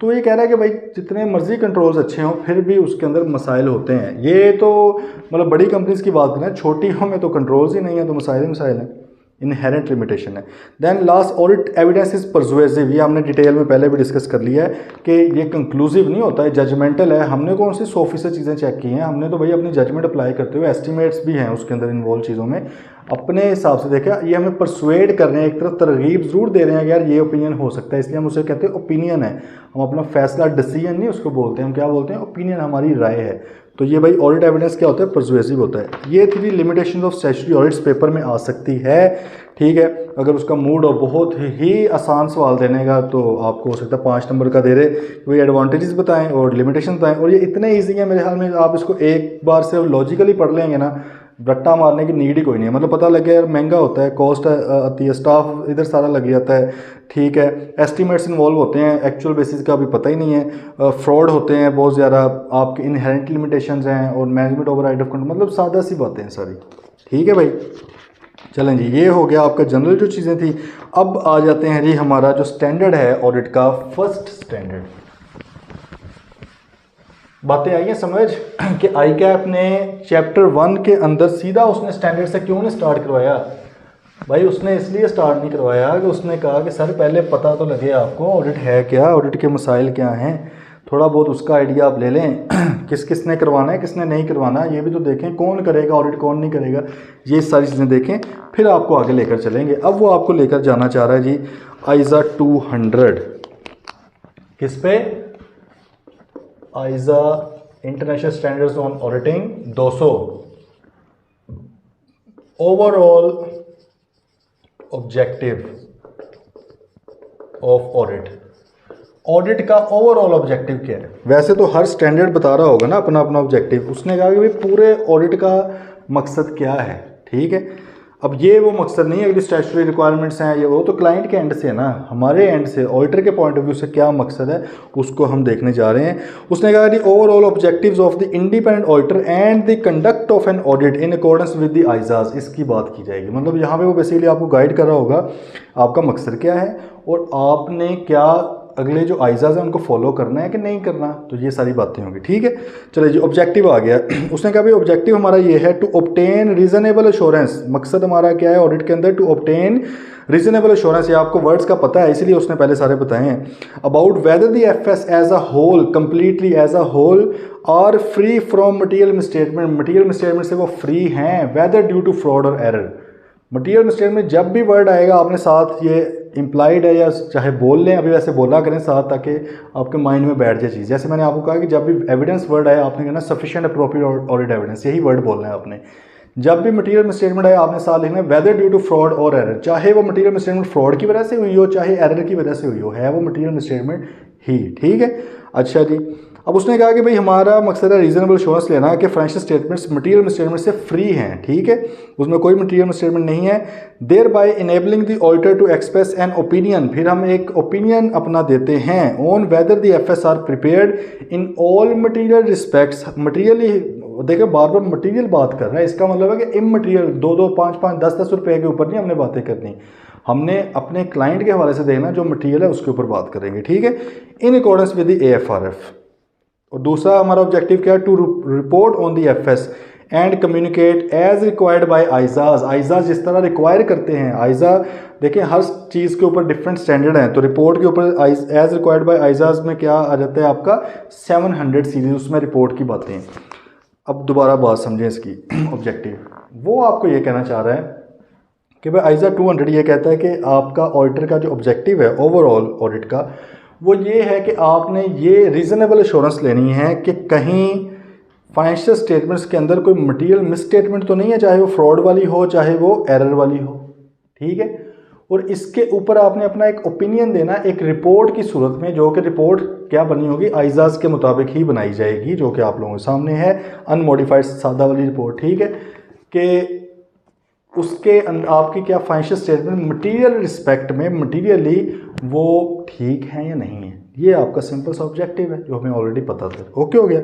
तो ये कह रहा है कि भाई जितने मर्जी कंट्रोल्स अच्छे हों फिर भी उसके अंदर मसाइल होते हैं। ये तो मतलब बड़ी कंपनीज़ की बात करें, छोटियों में तो कंट्रोल्स ही नहीं है, तो मसाइल ही मसाइल हैं, इनहेरेंट लिमिटेशन है। Then last, audit evidence is persuasive. ये हमने डिटेल में पहले भी डिस्कस कर लिया है कि ये कंक्लूसिव नहीं होता है, जजमेंटल है। हमने कौन सी 100% चीज़ें चेक की हैं, हमने तो भाई अपनी जजमेंट अप्लाई करते हुए, एस्टिमेट्स भी हैं उसके अंदर इन्वॉल्व चीज़ों में, अपने हिसाब से देखा। ये हमें परसुएड कर रहे हैं, एक तरफ तरगीब ज़रूर दे रहे हैं कि यार ये ओपिनियन हो सकता है, इसलिए हम उसे कहते हैं ओपिनियन है। हम अपना फैसला डिसीजन नहीं उसको बोलते हैं, हम क्या बोलते हैं? ओपिनियन, हमारी राय है। तो ये भाई ऑडिट एविडेंस क्या होता है? परसुएसिव होता है। ये 3 limitation of statutory audits paper में आ सकती है, ठीक है। अगर उसका मूड हो बहुत ही आसान सवाल देने का तो आपको हो सकता है 5 नंबर का दे रहे, वही एडवांटेजेस बताएं और लिमिटेशन बताएं। और ये इतने ईजी है मेरे ख्याल में, आप इसको एक बार से लॉजिकली पढ़ लेंगे ना, रट्टा मारने की नीड ही कोई नहीं है। मतलब पता लगे यार महंगा होता है, कॉस्ट आती है, स्टाफ इधर सारा लग जाता है, ठीक है। एस्टिमेट्स इन्वॉल्व होते हैं, एक्चुअल बेसिस का भी पता ही नहीं है, फ्रॉड होते हैं बहुत ज़्यादा, आपके इनहेरेंट लिमिटेशंस हैं और management over ride of control, मतलब सादा सी बातें हैं सारी, ठीक है भाई। चलें जी, ये हो गया आपका जनरल जो चीज़ें थी। अब आ जाते हैं जी हमारा जो स्टैंडर्ड है ऑडिट का, फर्स्ट स्टैंडर्ड। बातें आई हैं समझ कि आई कैप ने चैप्टर 1 के अंदर सीधा उसने स्टैंडर्ड से क्यों नहीं स्टार्ट करवाया? भाई उसने इसलिए स्टार्ट नहीं करवाया कि उसने कहा कि सर पहले पता तो लगे आपको ऑडिट है क्या, ऑडिट के मसाइल क्या हैं, थोड़ा बहुत उसका आइडिया आप ले लें। किस किस ने करवाना है, किसने नहीं करवाना, ये भी तो देखें, कौन करेगा ऑडिट, कौन नहीं करेगा, ये सारी चीज़ें देखें, फिर आपको आगे लेकर चलेंगे। अब वो आपको लेकर जाना चाह रहा है जी आइज़ा 200। किस पे? ISA international standards on auditing 200। Overall objective of audit. Audit का ओवरऑल ऑब्जेक्टिव क्या है? वैसे तो हर स्टैंडर्ड बता रहा होगा ना अपना अपना ऑब्जेक्टिव। उसने कहा कि भाई पूरे ऑडिट का मकसद क्या है, ठीक है। अब ये वो मकसद नहीं है कि स्टैट्यूटरी रिक्वायरमेंट्स हैं, ये वो तो क्लाइंट के एंड से है ना, हमारे एंड से ऑडिटर के पॉइंट ऑफ व्यू से क्या मकसद है उसको हम देखने जा रहे हैं। उसने कहा कि overall objectives of the independent auditor and the conduct of an audit in accordance with the ISAs, इसकी बात की जाएगी। मतलब यहाँ पे वो बेसिकली आपको गाइड कर रहा होगा आपका मकसद क्या है और आपने क्या अगले जो आइजाज हैं उनको फॉलो करना है कि नहीं करना, तो ये सारी बातें होंगी, ठीक है। चलिए जी, ऑब्जेक्टिव आ गया। उसने कहा भाई ऑब्जेक्टिव हमारा ये है टू ऑब्टेन रीजनेबल एश्योरेंस। मकसद हमारा क्या है ऑडिट के अंदर? टू ऑब्टेन रीजनेबल एश्योरेंस, ये आपको वर्ड्स का पता है इसलिए उसने पहले सारे बताए हैं। About whether the FS as a whole, completely as a whole are free from material misstatement, material misstatement से वो फ्री हैं, वेदर ड्यू टू फ्रॉड और एरर। मटीरियल मिसस्टेटमेंट जब भी वर्ड आएगा आपने साथ ये इम्प्लाइड है या चाहे बोल लें, अभी वैसे बोला करें साथ ताकि आपके माइंड में बैठ जाए चीज़। जैसे मैंने आपको कहा कि जब भी एविडेंस वर्ड आए आपने कहना सफिशिएंट अप्रोप्रिएट ऑडिट एविडेंस, यही वर्ड बोलना है आपने। जब भी मटीरियल मिसस्टेटमेंट आए आपने साथ लिखना है वेदर ड्यू टू फ्रॉड और एरर, चाहे वो मटीरियल मिसस्टेटमेंट फ्रॉड की वजह से हुई हो चाहे एरर की वजह से हुई हो, है वो मटीरियल मिसस्टेटमेंट ही। ठीक है, अच्छा जी। अब उसने कहा कि भाई हमारा मकसद है रीजनेबल एश्योरेंस लेना कि फाइनेंशियल स्टेटमेंट्स मटीरियल मिसस्टेटमेंट से फ्री हैं। ठीक है, उसमें कोई मटीरियल मिसस्टेटमेंट नहीं है। Thereby enabling the auditor to express an opinion, फिर हम एक ओपिनियन अपना देते हैं on whether the FS are prepared in all material respects. Material देखिए बार बार मटीरियल बात कर रहा है, इसका मतलब है कि इमटीरियल 2-2, 5-5, 10-10 रुपए के ऊपर नहीं हमने बातें करनी, हमने अपने क्लाइंट के हवाले से देखना, जो मटीरियल है उसके ऊपर बात करेंगे। ठीक है, in accordance with the AFRF। और दूसरा हमारा ऑब्जेक्टिव क्या है, to report on the FS and communicate as required by ISAs. ISAs जिस तरह रिक्वायर करते हैं, आइजा देखें हर चीज़ के ऊपर डिफरेंट स्टैंडर्ड हैं, तो रिपोर्ट के ऊपर एज रिक्वायर्ड बाय आइजाज में क्या आ जाता है आपका 700 सीरीज, उसमें रिपोर्ट की बातें हैं। अब दोबारा बात समझें इसकी ऑब्जेक्टिव, वो आपको ये कहना चाह रहा है कि भाई आइजा 200 ये कहता है कि आपका ऑडिटर का जो ऑब्जेक्टिव है ओवरऑल ऑडिट का, वो ये है कि आपने ये रीज़नेबल एश्योरेंस लेनी है कि कहीं फाइनेंशियल स्टेटमेंट्स के अंदर कोई मटीरियल मिस स्टेटमेंट तो नहीं है, चाहे वो फ्रॉड वाली हो चाहे वो एरर वाली हो। ठीक है, और इसके ऊपर आपने अपना एक ओपिनियन देना एक रिपोर्ट की सूरत में, जो कि रिपोर्ट क्या बनी होगी, आइजाज के मुताबिक ही बनाई जाएगी, जो कि आप लोगों के सामने है, अनमोडिफाइड सादा वाली रिपोर्ट। ठीक है, कि उसके आपकी क्या फाइनेंशियल स्टेटमेंट मटीरियल रिस्पेक्ट में मटीरियली वो ठीक है या नहीं है, ये आपका सिंपल सा ऑब्जेक्टिव है जो हमें ऑलरेडी पता था। ओके हो गया।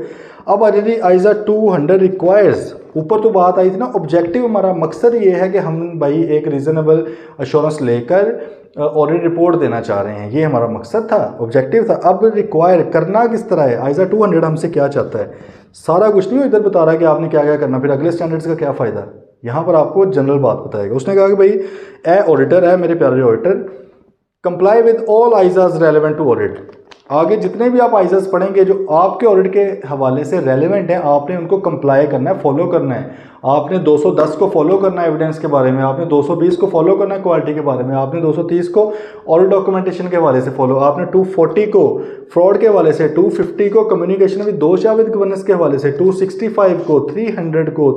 अब आ जाइए आइजा 200 रिक्वायर्स, ऊपर तो बात आई थी ना, ऑब्जेक्टिव हमारा मकसद ये है कि हम भाई एक रीजनेबल एश्योरेंस लेकर ऑडिट रिपोर्ट देना चाह रहे हैं, ये हमारा मकसद था, ऑब्जेक्टिव था। अब रिक्वायर करना किस तरह है, आइजा 200 हमसे क्या चाहता है, सारा कुछ नहीं इधर बता रहा है कि आपने क्या क्या करना, फिर अगले स्टैंडर्ड्स का क्या फ़ायदा, यहाँ पर आपको जनरल बात बताएगा। उसने कहा कि भाई ए ऑडिटर है मेरे प्यारे auditor, comply with all ISAs relevant to audit. आगे जितने भी आप आइजाज पढ़ेंगे जो आपके ऑडिट के हवाले से रेलेवेंट हैं, आपने उनको कंप्लाई करना है, फॉलो करना है। आपने 210 को फॉलो करना है एविडेंस के बारे में, आपने 220 को फॉलो करना है क्वालिटी के बारे में, आपने 230 को ऑडिट डॉक्यूमेंटेशन के हवाले से फॉलो, आपने 240 को फ्रॉड के हवाले से, 250 को कम्युनिकेशन विद दोषा विद गवर्नेंस के हवाले से, 265 को, 300 को,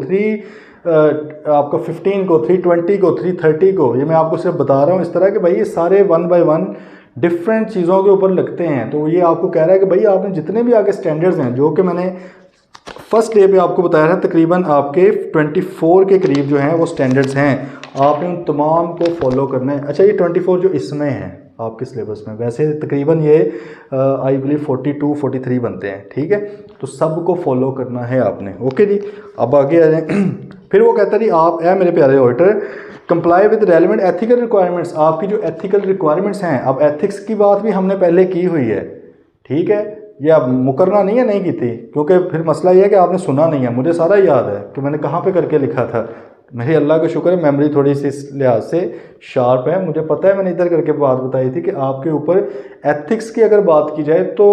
आपका 15 को, 320 को, 330 को, ये मैं आपको सिर्फ बता रहा हूँ इस तरह कि भाई ये सारे 1 बाय 1 डिफरेंट चीज़ों के ऊपर लगते हैं। तो ये आपको कह रहा है कि भाई आपने जितने भी आगे स्टैंडर्ड्स हैं, जो कि मैंने फर्स्ट डे पे आपको बताया था, तकरीबन आपके 24 के करीब जो हैं वो स्टैंडर्ड्स हैं, आपने उन तमाम को फॉलो करना है। अच्छा, ये 24 जो इसमें हैं आपके सिलेबस में, वैसे तकरीबन ये आई बिलीव 42-43 बनते हैं। ठीक है, तो सब को फॉलो करना है आपने। ओके जी, अब आगे आ जाए। फिर वो कहता है जी आप है मेरे प्यारे auditor, comply with relevant ethical requirements, आपकी जो एथिकल रिक्वायरमेंट्स हैं, अब एथिक्स की बात भी हमने पहले की हुई है। ठीक है, ये अब मुकरना नहीं है, नहीं की थी, क्योंकि फिर मसला ये है कि आपने सुना नहीं है, मुझे सारा याद है कि मैंने कहाँ पे करके लिखा था। मेरी अल्लाह का शुक्र है मेमोरी थोड़ी सी इस लिहाज से शार्प है, मुझे पता है मैंने इधर करके बात बताई थी कि आपके ऊपर एथिक्स की अगर बात की जाए तो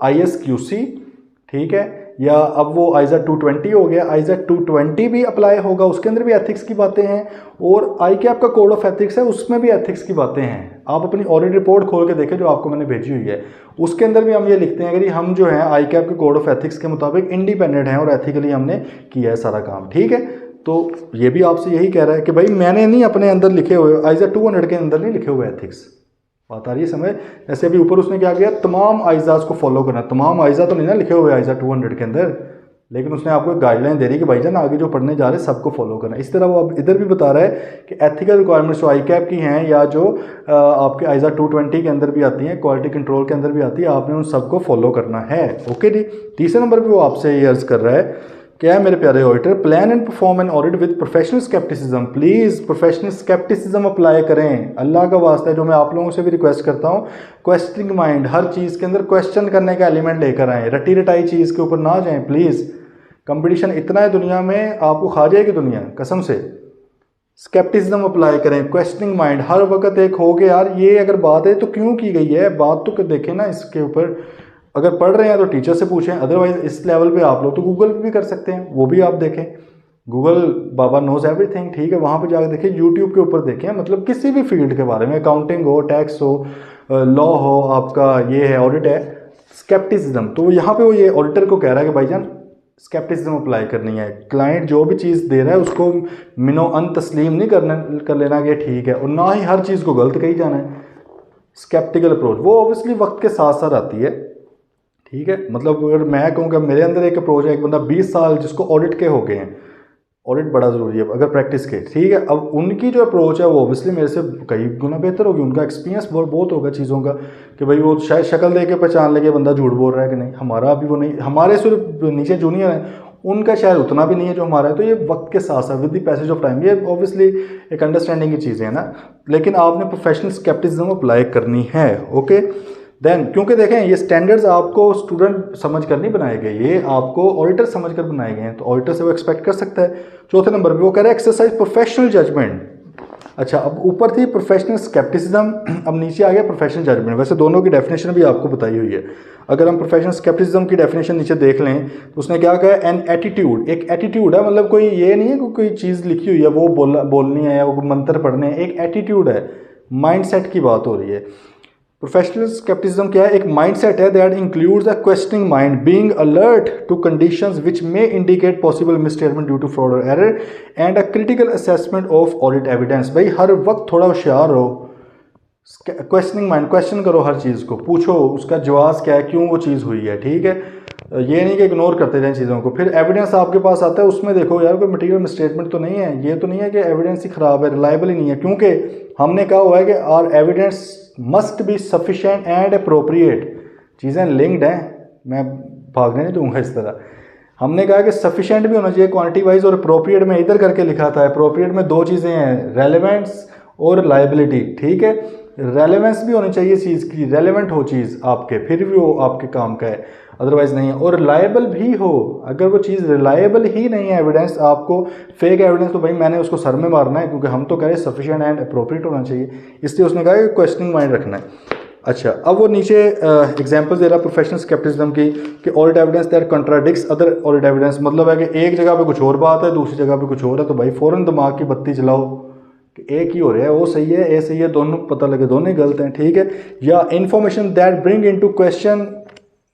ISQC, ठीक है, या अब वो आइजा 220 हो गया, आइजा 220 भी अप्लाई होगा, उसके अंदर भी एथिक्स की बातें हैं, और ICAP का कोड ऑफ एथिक्स है, उसमें भी एथिक्स की बातें हैं। आप अपनी ऑडिट रिपोर्ट खोल के देखें जो आपको मैंने भेजी हुई है, उसके अंदर भी हम ये लिखते हैं कि हम जो हैं ICAP के कोड ऑफ एथिक्स के मुताबिक इंडिपेंडेंट हैं और एथिकली हमने किया है सारा काम। ठीक है, तो ये भी आपसे यही कह रहा है कि भाई मैंने नहीं अपने अंदर लिखे हुए, आइजा 200 के अंदर नहीं लिखे हुए एथिक्स। बात आ रही है समझ? जैसे अभी ऊपर उसने क्या किया, तमाम आइजाज को फॉलो करना, तमाम आइजा तो नहीं ना लिखे हुए आइजा 200 के अंदर, लेकिन उसने आपको एक गाइडलाइन दे रही कि भाईजान आगे जो पढ़ने जा रहे हैं सबको फॉलो करना। इस तरह वो अब इधर भी बता रहा है कि एथिकल रिक्वायरमेंट्स जो ICAP की हैं या जो आपके आइजा 220 के अंदर भी आती हैं, क्वालिटी कंट्रोल के अंदर भी आती है, आपने उन सबको फॉलो करना है। ओके जी, तीसरे नंबर पर वो आपसे ये अर्ज़ कर रहा है, क्या है मेरे प्यारे auditor, plan and perform an audit with professional scepticism. Please professional scepticism apply करें, अल्लाह का वास्ता है, जो मैं आप लोगों से भी रिक्वेस्ट करता हूँ, क्वेश्चनिंग माइंड, हर चीज़ के अंदर क्वेश्चन करने का एलिमेंट लेकर आएँ, रटी रटाई चीज़ के ऊपर ना जाएँ प्लीज़। कंपटीशन इतना है दुनिया में, आपको खा जाएगी दुनिया कसम से। स्केप्टिसिज्म अप्लाई करें, क्वेश्चनिंग माइंड, हर वक्त एक हो के यार ये अगर बात है तो क्यों की गई है, बात तो देखें ना इसके ऊपर। अगर पढ़ रहे हैं तो टीचर से पूछें, अदरवाइज इस लेवल पे आप लोग तो गूगल पे भी कर सकते हैं, वो भी आप देखें। गूगल बाबा नोज एवरीथिंग, ठीक है, वहाँ पे जाकर देखें, यूट्यूब के ऊपर देखें, मतलब किसी भी फील्ड के बारे में, अकाउंटिंग हो, टैक्स हो, लॉ हो, आपका ये है ऑडिट है, स्केप्टिसिज्म। तो यहाँ पे वो ये ऑडिटर को कह रहा है कि भाईजान स्केप्टिसिज्म अप्लाई करनी है। क्लाइंट जो भी चीज़ दे रहा है उसको मिनो अन तस्लीम नहीं कर लेना कि ठीक है, और ना ही हर चीज़ को गलत कही जाना है। स्केप्टिकल अप्रोच वो ऑब्वियसली वक्त के साथ साथ आती है, ठीक है। मतलब अगर मैं कहूँगा मेरे अंदर एक अप्रोच है, एक बंदा 20 साल जिसको ऑडिट के हो गए हैं, ऑडिट बड़ा ज़रूरी है अगर प्रैक्टिस के, ठीक है। अब उनकी जो अप्रोच है वो ऑब्वियसली मेरे से कई गुना बेहतर होगी, उनका एक्सपीरियंस बहुत होगा चीज़ों का, कि भाई वो शायद शक्ल देख के पहचान लेके बंदा झूठ बोल रहा है कि नहीं। हमारा अभी वो नहीं, हमारे सिर्फ नीचे जूनियर है, उनका शायद उतना भी नहीं है जो हमारा है। तो ये वक्त के साथ साथ with the passage of time, ये ऑब्वियसली एक अंडरस्टैंडिंग की चीज़ें हैं ना, लेकिन आपने प्रोफेशनल स्केप्टिसिज्म अप्लाई करनी है, ओके। देन क्योंकि देखें ये स्टैंडर्ड्स आपको स्टूडेंट समझ कर नहीं बनाए गए, ये आपको ऑडिटर समझ कर बनाए गए हैं, तो ऑडिटर से वो एक्सपेक्ट कर सकता है। चौथे नंबर पे वो कह रहा है एक्सरसाइज प्रोफेशनल जजमेंट। अच्छा, अब ऊपर थी प्रोफेशनल स्केप्टिसिज्म, अब नीचे आ गया प्रोफेशनल जजमेंट। वैसे दोनों की डेफिनेशन भी आपको बताई हुई है। अगर हम प्रोफेशनल स्केप्टिसिज्म की डेफिनेशन नीचे देख लें तो उसने क्या कहा, एन एटीट्यूड, एक एटीट्यूड है, मतलब कोई ये नहीं है कि कोई चीज़ लिखी हुई है वो बोलनी है या वो मंत्र पढ़ने है, एक एटीट्यूड है, माइंडसेट की बात हो रही है। प्रोफेशनल स्केप्टिसिज्म क्या है, एक माइंडसेट है that includes a questioning mind, being alert to conditions which may indicate possible misstatement due to fraud और error and a critical assessment of audit evidence. भाई हर वक्त थोड़ा होशियार हो, क्वेश्चनिंग माइंड, क्वेश्चन करो, हर चीज़ को पूछो उसका जवाब क्या है, क्यों वो चीज़ हुई है, ठीक है। ये नहीं कि इग्नोर करते जाएं चीज़ों को। फिर एविडेंस आपके पास आता है, उसमें देखो यार कोई मटेरियल मिसस्टेटमेंट तो नहीं है, ये तो नहीं है कि एविडेंस ही ख़राब है, रिलायबल ही नहीं है, क्योंकि हमने कहा हुआ है कि our evidence must be sufficient and appropriate. चीज़ें लिंक्ड हैं, मैं भागने नहीं दूंगा इस तरह। हमने कहा कि सफिशेंट भी होना चाहिए क्वांटिटी वाइज, और अप्रोप्रिएट में इधर करके लिखा था। अप्रोप्रिएट में दो चीज़ें हैं, रेलेवेंस और लाइबिलिटी, ठीक है। रेलेवेंस भी होनी चाहिए चीज़ की, रेलेवेंट हो चीज़ आपके, फिर भी वो आपके काम का है, अदरवाइज नहीं है। और रिलायबल भी हो, अगर वो चीज़ रिलायबल ही नहीं है एविडेंस, आपको फेक एविडेंस, तो भाई मैंने उसको सर में मारना है, क्योंकि हम तो कह रहे हैं सफिशिएंट एंड अप्रोप्रिएट होना चाहिए, इसलिए उसने कहा कि क्वेश्चनिंग माइंड रखना है। अच्छा, अब वो नीचे एग्जांपल दे रहा प्रोफेशनल स्केप्टिसिज्म की, कि audit evidence that contradicts other audit evidence. मतलब है कि एक जगह पे कुछ और बात है, दूसरी जगह पे कुछ और है, तो भाई फ़ौरन दिमाग की बत्ती जलाओ कि एक ही हो रहा है, वो सही है, ए सही है, दोनों पता लगे दोनों ही गलत हैं, ठीक है। या information that bring into question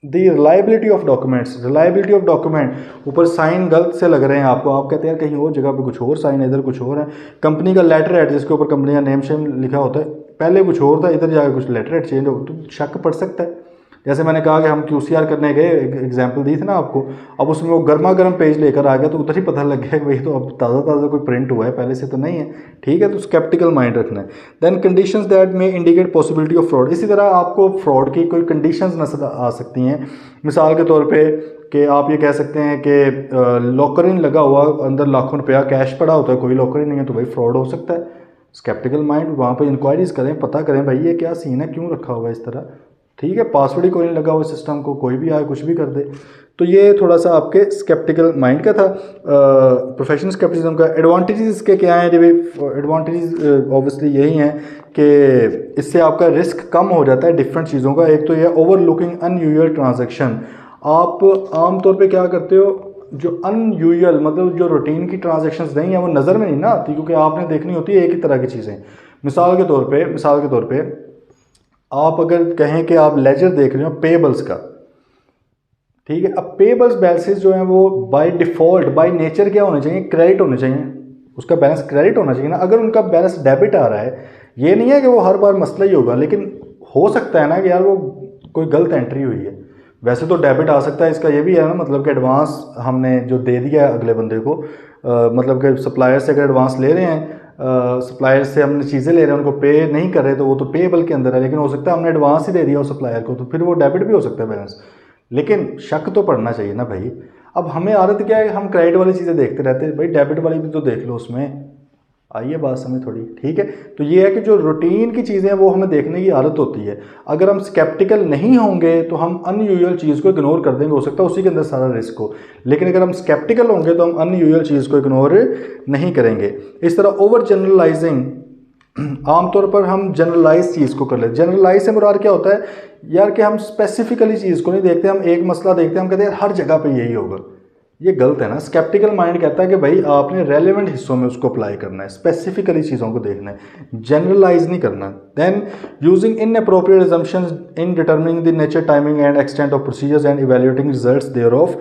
the reliability of documents, reliability of document, ऊपर साइन गलत से लग रहे हैं आपको, आप कहते हैं कहीं और जगह पे कुछ और साइन है, इधर कुछ और है। कंपनी का लेटर हेड जिसके ऊपर कंपनी का नेम शेम लिखा होता है, पहले कुछ और था, इधर जाकर कुछ लेटर हेड चेंज हो, तो शक पड़ सकता है। जैसे मैंने कहा कि हम QCR करने गए, एग्जाम्पल दी थी ना आपको, अब उसमें वो गर्मा गर्म पेज लेकर आ गया, तो उधर ही पता लग गया कि भाई तो अब ताज़ा ताज़ा कोई प्रिंट हुआ है, पहले से तो नहीं है, ठीक है। तो स्केप्टिकल माइंड रखना है। देन कंडीशंस दैट में इंडिकेट पॉसिबिलिटी ऑफ फ्रॉड, इसी तरह आपको फ्रॉड की कोई कंडीशंस नजर आ सकती हैं। मिसाल के तौर पे कि आप ये कह सकते हैं कि लॉकर इन लगा हुआ, अंदर लाखों रुपया कैश पड़ा होता है, कोई लॉकर ही नहीं है, तो भाई फ्रॉड हो सकता है। स्केप्टिकल माइंड, वहाँ पर इंक्वायरीज करें, पता करें भाई ये क्या सीन है, क्यों रखा हुआ है इस तरह, ठीक है। पासवर्ड ही कोई नहीं लगा हुआ सिस्टम को, कोई भी आए कुछ भी कर दे। तो ये थोड़ा सा आपके स्केप्टिकल माइंड का था। प्रोफेशनल स्केप्टिसिज्म का एडवांटेजेस इसके क्या हैं? एडवांटेजेस ऑब्वियसली यही हैं कि इससे आपका रिस्क कम हो जाता है डिफरेंट चीज़ों का। एक तो ये ओवरलुकिंग अनयूजुअल ट्रांजैक्शन, आप आमतौर पे क्या करते हो, जो अनयूजुअल मतलब जो रूटीन की ट्रांजैक्शंस नहीं है वो नज़र में नहीं ना आती, क्योंकि आपने देखनी होती है एक ही तरह की चीज़ें। मिसाल के तौर पे आप अगर कहें कि आप लेजर देख रहे हो पेबल्स का, ठीक है। अब पेबल्स बैलेंसेस जो हैं वो बाय डिफ़ॉल्ट बाय नेचर क्या होने चाहिए, क्रेडिट होने चाहिए, उसका बैलेंस क्रेडिट होना चाहिए ना। अगर उनका बैलेंस डेबिट आ रहा है, ये नहीं है कि वो हर बार मसला ही होगा, लेकिन हो सकता है ना कि यार वो कोई गलत एंट्री हुई है। वैसे तो डेबिट आ सकता है, इसका ये भी है ना, मतलब कि एडवांस हमने जो दे दिया है अगले बंदे को, मतलब कि सप्लायर से अगर एडवांस ले रहे हैं, सप्लायर से हमने चीज़ें ले रहे हैं, उनको पे नहीं कर रहे, तो वो तो पेएबल के अंदर है। लेकिन हो सकता है हमने एडवांस ही दे दिया उस सप्लायर को, तो फिर वो डेबिट भी हो सकता है बैलेंस। लेकिन शक तो पड़ना चाहिए ना भाई। अब हमें आदत क्या है, हम क्रेडिट वाली चीज़ें देखते रहते हैं, भाई डेबिट वाली भी तो देख लो उसमें। आइए बात समझ थोड़ी, ठीक है। तो ये है कि जो रूटीन की चीज़ें हैं वो हमें देखने की आदत होती है। अगर हम स्केप्टिकल नहीं होंगे तो हम अनयूजुअल चीज़ को इग्नोर कर देंगे, हो सकता है उसी के अंदर सारा रिस्क हो। लेकिन अगर हम स्केप्टिकल होंगे तो हम अनयूजुअल चीज़ को इग्नोर नहीं करेंगे। इस तरह ओवर जनरलाइजिंग, आमतौर पर हम जनरलाइज चीज़ को कर लेते। जनरलाइज से मुराद क्या होता है यार कि हम स्पेसिफिकली चीज़ को नहीं देखते, हम एक मसला देखते हैं, हम कहते हैं हर जगह पे यही होगा। ये गलत है ना। स्केप्टिकल माइंड कहता है कि भाई आपने रेलेवेंट हिस्सों में उसको अप्लाई करना है, स्पेसिफिकली चीज़ों को देखना है, जनरलाइज नहीं करना। Then using inappropriate assumptions in determining the nature, timing and extent of procedures and evaluating results thereof.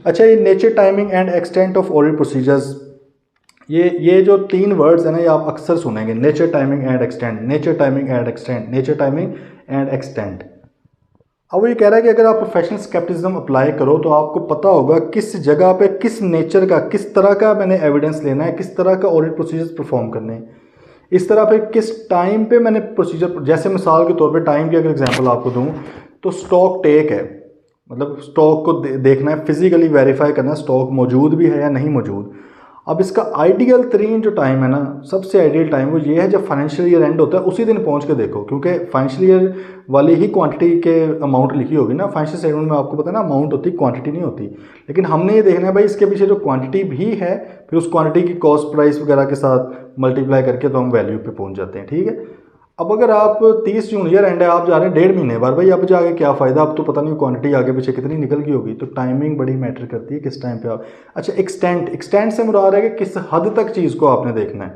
अच्छा, ये nature, timing and extent of audit procedures, ये जो 3 वर्ड्स हैं ना, ये आप अक्सर सुनेंगे, nature, timing and extent, nature, timing and extent, nature, timing and extent. अब वो ये कह रहा है कि अगर आप प्रोफेशनल स्केप्टिसिज्म अप्लाई करो तो आपको पता होगा किस जगह पे, किस नेचर का, किस तरह का मैंने एविडेंस लेना है, किस तरह का ऑडिट प्रोसीजर्स परफॉर्म करने हैं, इस तरह पे किस टाइम पे मैंने प्रोसीजर। जैसे मिसाल के तौर पे टाइम की अगर एग्जांपल आपको दूं तो स्टॉक टेक है, मतलब स्टॉक को देखना है, फिजिकली वेरीफाई करना है स्टॉक मौजूद भी है या नहीं मौजूद। अब इसका आइडियल तरीन जो टाइम है ना, सबसे आइडियल टाइम वो ये है जब फाइनेंशियल ईयर एंड होता है, उसी दिन पहुंच के देखो, क्योंकि फाइनेंशियल ईयर वाली ही क्वांटिटी के अमाउंट लिखी होगी ना। फाइनेंशियल स्टेटमेंट में आपको पता है ना, अमाउंट होती, क्वांटिटी नहीं होती। लेकिन हमने ये देखना है भाई इसके पीछे जो क्वांटिटी भी है, फिर उस क्वांटिटी की कॉस्ट प्राइस वगैरह के साथ मल्टीप्लाई करके तो हम वैल्यू पे पहुँच जाते हैं, ठीक है। अब अगर आप 30 जून ईयर एंड है, आप जा रहे हैं 1.5 महीने बाद, भाई अब जाके क्या फ़ायदा, अब तो पता नहीं क्वांटिटी आगे पीछे कितनी निकल गई होगी। तो टाइमिंग बड़ी मैटर करती है किस टाइम पे आप। अच्छा, एक्सटेंट, एक्सटेंट से मुराद है कि किस हद तक चीज़ को आपने देखना है,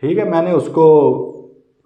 ठीक है। मैंने उसको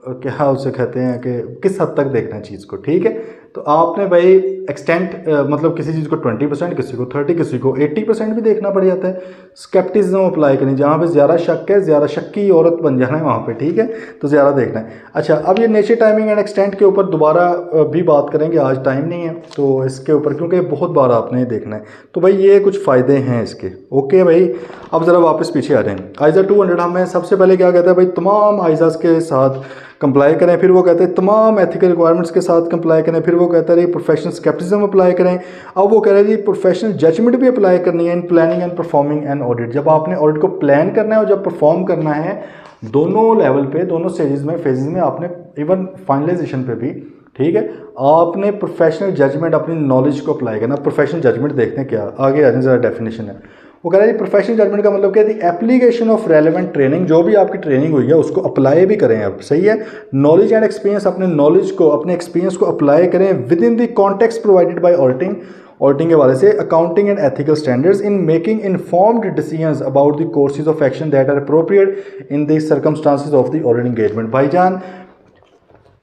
क्या उसे कहते हैं कि किस हद तक देखना है चीज़ को, ठीक है। तो आपने भाई एक्सटेंट मतलब किसी चीज़ को 20%, किसी को 30%, किसी को 80% भी देखना पड़ जाता है। स्केप्टिसिज्म अप्लाई करनी, जहाँ पे ज़्यादा शक है, ज़्यादा शक्की औरत बन जाना है वहाँ पे, ठीक है, तो ज़्यादा देखना है। अच्छा, अब ये नेचर, टाइमिंग एंड एक्सटेंट के ऊपर दोबारा भी बात करेंगे, आज टाइम नहीं है तो इसके ऊपर, क्योंकि बहुत बार आपने ये देखना है। तो भाई ये कुछ फ़ायदे हैं इसके, ओके भाई। अब ज़रा वापस पीछे आ जाएँ। आइज़ा 200 हमें सबसे पहले क्या कहता है भाई, तमाम आइज़ास के साथ कंप्लाई करें। फिर वो कहते हैं तमाम एथिकल रिक्वायरमेंट्स के साथ कंप्लाई करें। फिर वो कहता है प्रोफेशनल स्केप्टिसिज्म अप्लाई करें। अब वो कह रहे हैं जी प्रोफेशनल जजमेंट भी अप्लाई करनी है in planning and performing an audit. जब आपने ऑडिट को प्लान करना है और जब परफॉर्म करना है, दोनों लेवल पे, दोनों स्टेजेस में, फेजेस में, आपने इवन फाइनलाइजेशन पे भी, ठीक है, आपने प्रोफेशनल जजमेंट, अपनी नॉलेज को अप्लाई करना। प्रोफेशनल जजमेंट देखते हैं क्या, आगे आ जाए ज़रा डेफिनेशन है। वो कह रहा है प्रोफेशनल जजमेंट का मतलब क्या है, एप्लीकेशन ऑफ रेलेवेंट ट्रेनिंग, जो भी आपकी ट्रेनिंग हुई है उसको अप्लाई भी करें आप, सही है। नॉलेज एंड एक्सपीरियंस, अपने नॉलेज को, अपने एक्सपीरियंस को अप्लाई करें with in the context provided by auditing, auditing के वाले से, accounting and ethical standards in making informed decisions about the courses of action that are appropriate in the circumstances of the audit engagement. भाईजान,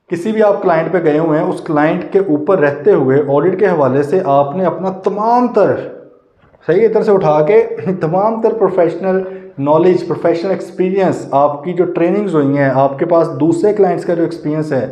किसी भी आप client पे गए हुए हैं, उस क्लाइंट के ऊपर रहते हुए ऑडिट के हवाले से आपने अपना तमाम तर, सही इधर से उठा के तमाम तर प्रोफेशनल नॉलेज, प्रोफेशनल एक्सपीरियंस, आपकी जो ट्रेनिंग्स हुई हैं, आपके पास दूसरे क्लाइंट्स का जो एक्सपीरियंस है,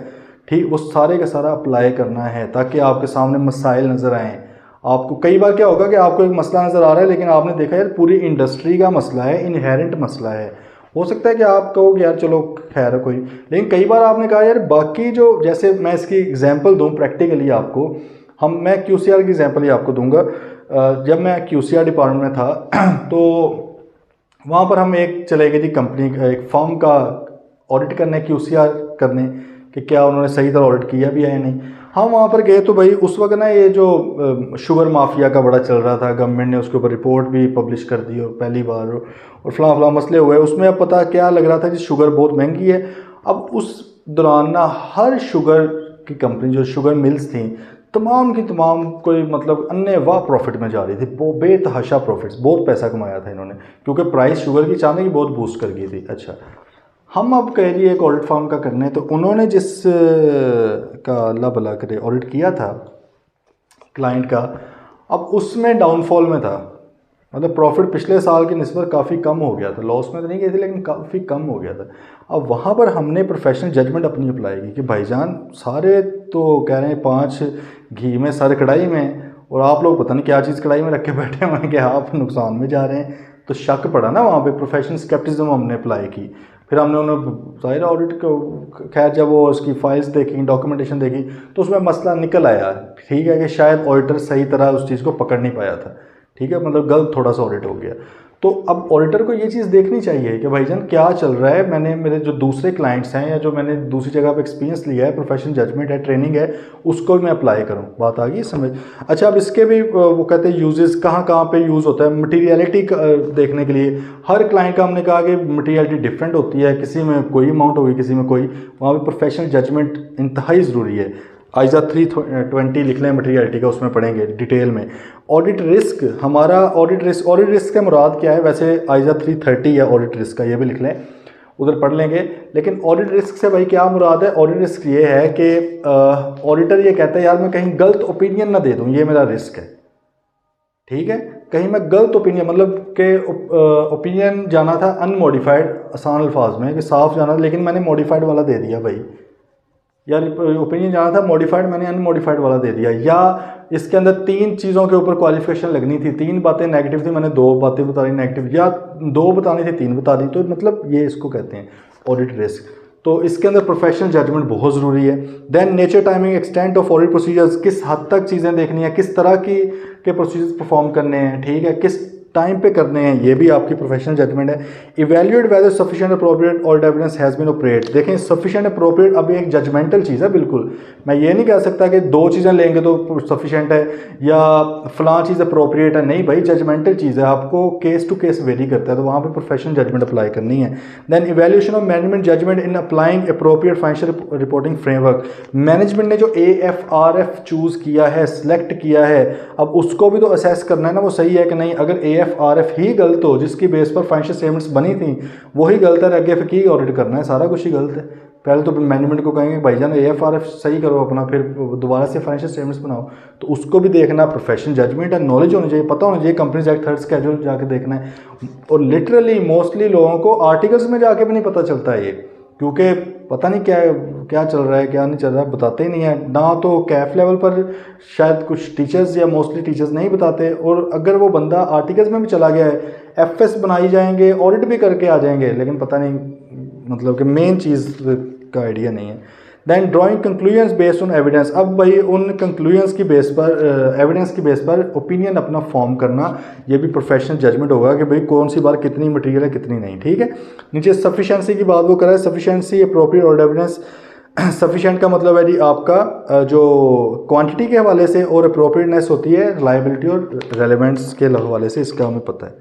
ठीक, वो सारे का सारा अप्लाई करना है ताकि आपके सामने मसाइल नज़र आएँ। आपको कई बार क्या होगा कि आपको एक मसला नज़र आ रहा है, लेकिन आपने देखा यार पूरी इंडस्ट्री का मसला है, इनहेरेंट मसला है। हो सकता है कि आप कहोगे यार चलो खैर है कोई, लेकिन कई बार आपने कहा यार बाकी जो, जैसे मैं इसकी एग्जांपल दूं प्रैक्टिकली आपको, मैं QCR की एग्जांपल ही आपको दूंगा। जब मैं QCR डिपार्टमेंट में था तो वहाँ पर हम एक चले गए थी कंपनी, एक फर्म का ऑडिट करने, QCR करने कि क्या उन्होंने सही तरह ऑडिट किया भी है या नहीं। हम वहाँ पर गए तो भाई उस वक्त ना ये जो शुगर माफिया का बड़ा चल रहा था, गवर्नमेंट ने उसके ऊपर रिपोर्ट भी पब्लिश कर दी और पहली बार, और फलां मसले हुए उसमें। अब पता क्या लग रहा था कि शुगर बहुत महंगी है। अब उस दौरान ना हर शुगर की कंपनी, जो शुगर मिल्स थी, तमाम की तमाम कोई मतलब अन्य वाह प्रॉफिट में जा रही थी, वो बेतहाशा प्रॉफिट्स, बहुत पैसा कमाया था इन्होंने, क्योंकि प्राइस शुगर की चांदी की बहुत बूस्ट कर गई थी। अच्छा, हम अब कह रही है एक ऑडिट फर्म का करने, तो उन्होंने जिस का अल्लाह भला करे ऑडिट किया था क्लाइंट का, अब उसमें डाउनफॉल में था, मतलब प्रॉफिट पिछले साल की निस्बत काफ़ी कम हो गया था, लॉस में तो नहीं गई थी लेकिन काफ़ी कम हो गया था। अब वहाँ पर हमने प्रोफेशनल जजमेंट अपनी अप्लाई की कि भाईजान सारे तो कह रहे हैं 5 घी में सारे कढ़ाई में, और आप लोग पता नहीं क्या चीज़ कढ़ाई में रख के बैठे हुए हैं कि आप नुकसान में जा रहे हैं। तो शक पड़ा ना वहाँ पे, प्रोफेशनल स्केप्टिसिज्म हमने अप्लाई की। फिर हमने उन्हें ज़ाहिर ऑडिट को, खैर जब वो उसकी फाइल्स देखी, डॉक्यूमेंटेशन देखी, तो उसमें मसला निकल आया, ठीक है, कि शायद ऑडिटर सही तरह उस चीज़ को पकड़ नहीं पाया था, ठीक है, मतलब गलत थोड़ा सा ऑडिट हो गया। तो अब ऑडिटर को ये चीज़ देखनी चाहिए कि भाईजान क्या चल रहा है, मैंने मेरे जो दूसरे क्लाइंट्स हैं या जो मैंने दूसरी जगह पर एक्सपीरियंस लिया है, प्रोफेशनल जजमेंट है, ट्रेनिंग है, उसको भी मैं अप्लाई करूँ। बात आ गई समझ। अच्छा, अब इसके भी वो कहते हैं यूजेस कहाँ कहाँ पे यूज़ होता है। मटीरियलिटी देखने के लिए हर क्लाइंट का हमने कहा कि मटीरियलिटी डिफरेंट होती है, किसी में कोई अमाउंट होगी, किसी में कोई, वहाँ पर प्रोफेशनल जजमेंट इंतहाई ज़रूरी है। आइजा 320 लिख लें मटीरियलिटी का, उसमें पढ़ेंगे डिटेल में। ऑडिट रिस्क, हमारा ऑडिट रिस्क का मुराद क्या है, वैसे आइजा 330 है ऑडिट रिस्क का, ये भी लिख लें, उधर पढ़ लेंगे। लेकिन ऑडिट रिस्क से भाई क्या मुराद है? ऑडिट रिस्क ये है कि ऑडिटर ये कहता है यार मैं कहीं गलत ओपिनियन ना दे दूँ, ये मेरा रिस्क है। ठीक है, कहीं मैं गलत ओपिनियन, मतलब कि ओपिनियन जाना था अनमोडिफाइड, आसान अल्फाज में कि साफ जाना, लेकिन मैंने मॉडिफाइड वाला दे दिया भाई, यार ओपिनियन जाना था मॉडिफाइड, मैंने अनमॉडिफाइड वाला दे दिया। या इसके अंदर 3 चीज़ों के ऊपर क्वालिफिकेशन लगनी थी, 3 बातें नेगेटिव थी, मैंने 2 बातें बता दी नेगेटिव, या 2 बतानी थी 3 बता दी, तो मतलब ये इसको कहते हैं ऑडिट रिस्क। तो इसके अंदर प्रोफेशनल जजमेंट बहुत ज़रूरी है। Then nature, timing, extent of audit procedures, किस हद तक चीज़ें देखनी है, किस तरह की के प्रोसीजर्स परफॉर्म करने हैं, ठीक है, किस टाइम पे करने हैं, ये भी आपकी प्रोफेशनल जजमेंट है। इवैल्यूएट वेदर सफिशिएंट अप्रोप्रिएट और एविडेंस हैज़ बीन ऑपरेट। देखें, सफिशिएंट अप्रोप्रिएट अभी एक जजमेंटल चीज़ है, बिल्कुल मैं ये नहीं कह सकता कि 2 चीज़ें लेंगे तो सफिशिएंट है या फलां चीज़ अप्रोप्रिएट है, नहीं भाई, जजमेंटल चीज़ है, आपको केस टू केस वेरी करता है, तो वहाँ पर प्रोफेशनल जजमेंट अप्लाई करनी है। Then evaluation of management judgement in applying appropriate financial reporting framework. Management ने जो AFRF चूज़ किया है, सेलेक्ट किया है, अब उसको भी तो असेस करना है ना, वो सही है कि नहीं। अगर AFRF ही गलत हो, जिसकी बेस पर फाइनेंशियल स्टेटमेंट्स बनी थी वही गलत है, आगे फिर की ऑडिट करना है, सारा कुछ ही गलत है। पहले तो मैनेजमेंट को कहेंगे भाईजान AFRF सही करो अपना, फिर दोबारा से फाइनेंशियल स्टेटमेंट्स बनाओ, तो उसको भी देखना। प्रोफेशनल जजमेंट है, नॉलेज होनी चाहिए, पता होना चाहिए, कंपनीज एक्ट 3rd स्केड्यूल जाके देखना है। और लिटरली मोस्टली लोगों को आर्टिकल्स में जाके भी नहीं पता चलता है ये, क्योंकि पता नहीं क्या क्या चल रहा है क्या नहीं चल रहा है, बताते ही नहीं है ना। तो कैफ लेवल पर शायद कुछ टीचर्स या मोस्टली टीचर्स नहीं बताते, और अगर वो बंदा आर्टिकल्स में भी चला गया है, FS बनाई जाएंगे, ऑडिट भी करके आ जाएंगे, लेकिन पता नहीं मतलब कि मेन चीज़ का आइडिया नहीं है। Then drawing conclusions based on evidence. अब भाई उन कंक्लूजन्स की बेस पर, एविडेंस की बेस पर ओपिनियन अपना फॉर्म करना, ये भी प्रोफेशनल जजमेंट होगा कि भाई कौन सी बार कितनी मटेरियल है कितनी नहीं। ठीक है, नीचे सफिशेंसी की बात वो करा है, सफिशेंसी अप्रोप्रिएट और एविडेंस। सफिशेंट का मतलब है जी आपका जो क्वांटिटी के हवाले से, और अप्रोप्रिएटनेस होती है रिलायबिलिटी और रेलेवेंस के हवाले से, इसका हमें पता है।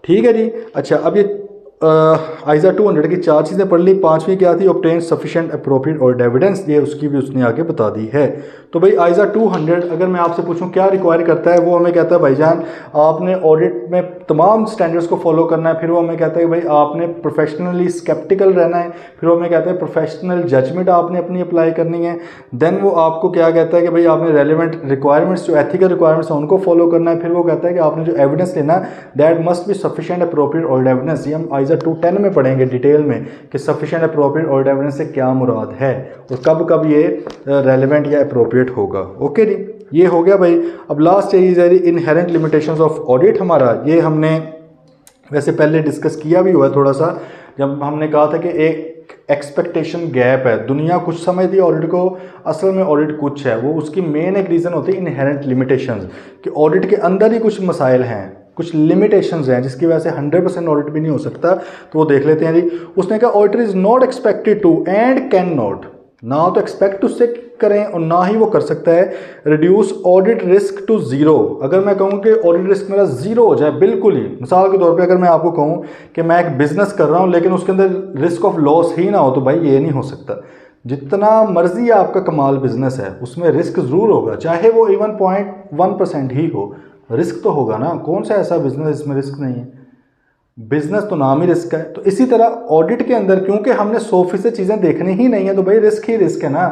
ठीक है जी। अच्छा, अब ये आइजा 200 की 4 चीज़ें पढ़ ली। 5वीं क्या थी? ऑब्टेन सफिशिएंट अप्रोप्रिएट और एविडेंस, ये उसकी भी उसने आगे बता दी है। तो भाई आइजा 200 अगर मैं आपसे पूछूं क्या रिक्वायर करता है, वो हमें कहता है भाईजान आपने ऑडिट में तमाम स्टैंडर्ड्स को फॉलो करना है। फिर वो हमें कहता है भाई आपने प्रोफेशनली स्केप्टिकल रहना है। फिर वो हमें कहता है प्रोफेशनल जजमेंट आपने अपनी अप्लाई करनी है। देन वो आपको क्या कहता है कि भाई आपने रेलिवेंट रिक्वायरमेंट्स, जो एथिकल रिक्वायरमेंट्स हैं उनको फॉलो करना है। फिर वो कहता है कि आपने जो एविडेंस लेना that must be sufficient appropriate और एविडेंस। ये हम आइजा 210 में पढ़ेंगे डिटेल में कि सफिशिएंट अप्रोप्रिएट और एविडेंस से क्या मुराद है और कब कब ये रेलेवेंट या अप्रोप्रिएट होगा। ओके जी, ये हो गया भाई। अब लास्ट चीज़ है इनहेरेंट लिमिटेशंस ऑफ ऑडिट। हमारा ये हमने वैसे पहले डिस्कस किया भी हुआ है थोड़ा सा, जब हमने कहा था कि एक एक्सपेक्टेशन गैप है, दुनिया कुछ समझती है ऑडिट को, असल में ऑडिट कुछ है। वो उसकी मेन एक रीज़न होती है इनहेरेंट लिमिटेशंस, कि ऑडिट के अंदर ही कुछ मसाइल हैं, कुछ लिमिटेशंस हैं जिसकी वजह से 100% ऑडिट भी नहीं हो सकता। तो वो देख लेते हैं जी। उसने कहा auditor is not expected to and can not, ना तो एक्सपेक्ट उससे करें और ना ही वो कर सकता है reduce audit risk to zero. अगर मैं कहूँ कि ऑडिट रिस्क मेरा जीरो हो जाए बिल्कुल ही, मिसाल के तौर पे अगर मैं आपको कहूँ कि मैं एक बिजनेस कर रहा हूँ लेकिन उसके अंदर रिस्क ऑफ लॉस ही ना हो, तो भाई ये नहीं हो सकता। जितना मर्जी आपका कमाल बिजनेस है उसमें रिस्क ज़रूर होगा, चाहे वो इवन 0.1% ही हो, रिस्क तो होगा ना। कौन सा ऐसा बिजनेस जिसमें रिस्क नहीं है? बिजनेस तो नाम ही रिस्क है। तो इसी तरह ऑडिट के अंदर क्योंकि हमने 100% चीज़ें देखनी ही नहीं है, तो भाई रिस्क ही रिस्क है ना।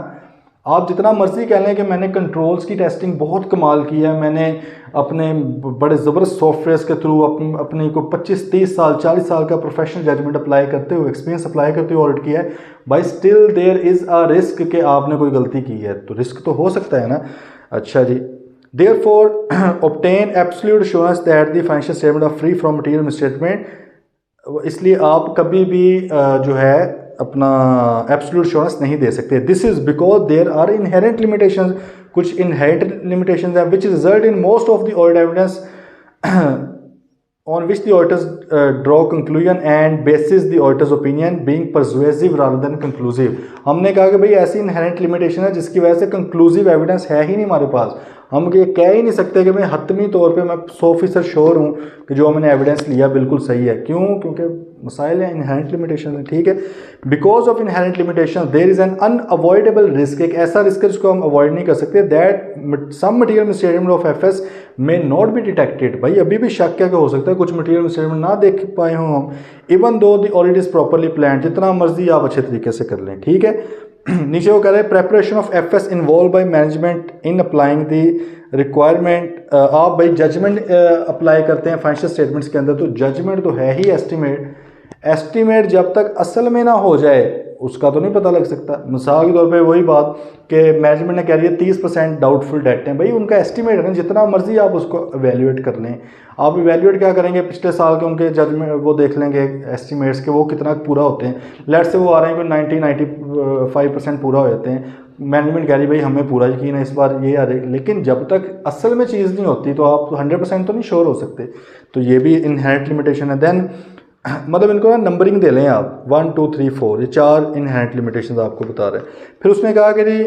आप जितना मर्जी कह लें कि मैंने कंट्रोल्स की टेस्टिंग बहुत कमाल की है, मैंने अपने बड़े ज़बरदस्त सॉफ्टवेयर्स के थ्रू अपने को 25-30 साल 40 साल का प्रोफेशनल जजमेंट अप्लाई करते हुए, एक्सपीरियंस अप्लाई करते हुए ऑडिट किया है, भाई still there is a risk कि आपने कोई गलती की है, तो रिस्क तो हो सकता है ना। अच्छा जी, Therefore, obtain absolute assurance that the financial statement are free from material misstatement। इसलिए आप कभी भी जो है अपना एब्सोल्यूट एश्योरेंस नहीं दे सकते। This is because there are inherent limitations, कुछ इनहेरेंट लिमिटेशंस हैं which result in most of the audit evidence on which the auditors draw conclusion and basis the auditor's opinion being persuasive rather than conclusive। हमने कहा कि भाई ऐसी inherent limitation है जिसकी वजह से कंक्लूसिव एविडेंस है ही नहीं हमारे पास, हम ये कह ही नहीं सकते कि मैं हतमी तौर पे मैं 100% श्योर हूँ कि जो मैंने एविडेंस लिया बिल्कुल सही है। क्यों? क्योंकि मसाइल है, इनहेरेंट लिमिटेशन है, ठीक है। Because of inherent limitation there is an unavoidable risk, एक ऐसा रिस्क है जिसको हम अवॉइड नहीं कर सकते, that some material misstatement of FS may not be detected. भाई अभी भी शक क्या हो सकता है कुछ मटीरियल मिसस्टेटमेंट ना देख पाए हों हम, even though the audit is properly plan, जितना मर्जी आप अच्छे तरीके से कर लें, ठीक है। नीचे वो कह रहे हैं preparation of FS involve by management in applying the requirement. आप भाई जजमेंट अप्लाई करते हैं फाइनेंशियल स्टेटमेंट्स के अंदर, तो जजमेंट तो है ही एस्टिमेट, एस्टिमेट जब तक असल में ना हो जाए उसका तो नहीं पता लग सकता। मिसाल के तौर पे वही बात कि मैनेजमेंट ने कह रही है 30% डाउटफुल डेट हैं, भाई उनका एस्टिमेट है ना, जितना मर्जी आप उसको एवेल्यूएट कर लें। आप एवेल्यूएट क्या करेंगे, पिछले साल के उनके जजमेंट वो देख लेंगे एस्टिमेट्स के, वो कितना पूरा होते हैं। लेट से वो आ रहे हैं कोई 90-95% पूरा हो जाते हैं, मैनेजमेंट कह रही भाई हमें पूरा यकीन है इस बार ये आ रही, लेकिन जब तक असल में चीज़ नहीं होती तो आप 100% तो नहीं श्योर हो सकते। तो ये भी इनहेरेंट लिमिटेशन है। देन मतलब इनको ना नंबरिंग दे लें आप 1 2 3 4, ये 4 इनहेरेंट लिमिटेशंस आपको बता रहे हैं। फिर उसने कहा कि जी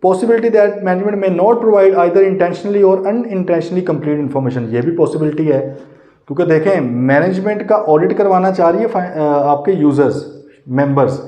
पॉसिबिलिटी दैट मैनेजमेंट में नॉट प्रोवाइड आइदर इंटेंशनली और अनइंटेंशनली कंप्लीट इन्फॉर्मेशन, ये भी पॉसिबिलिटी है, क्योंकि देखें मैनेजमेंट का ऑडिट करवाना चाह रही है आपके यूजर्स मेंबर्स,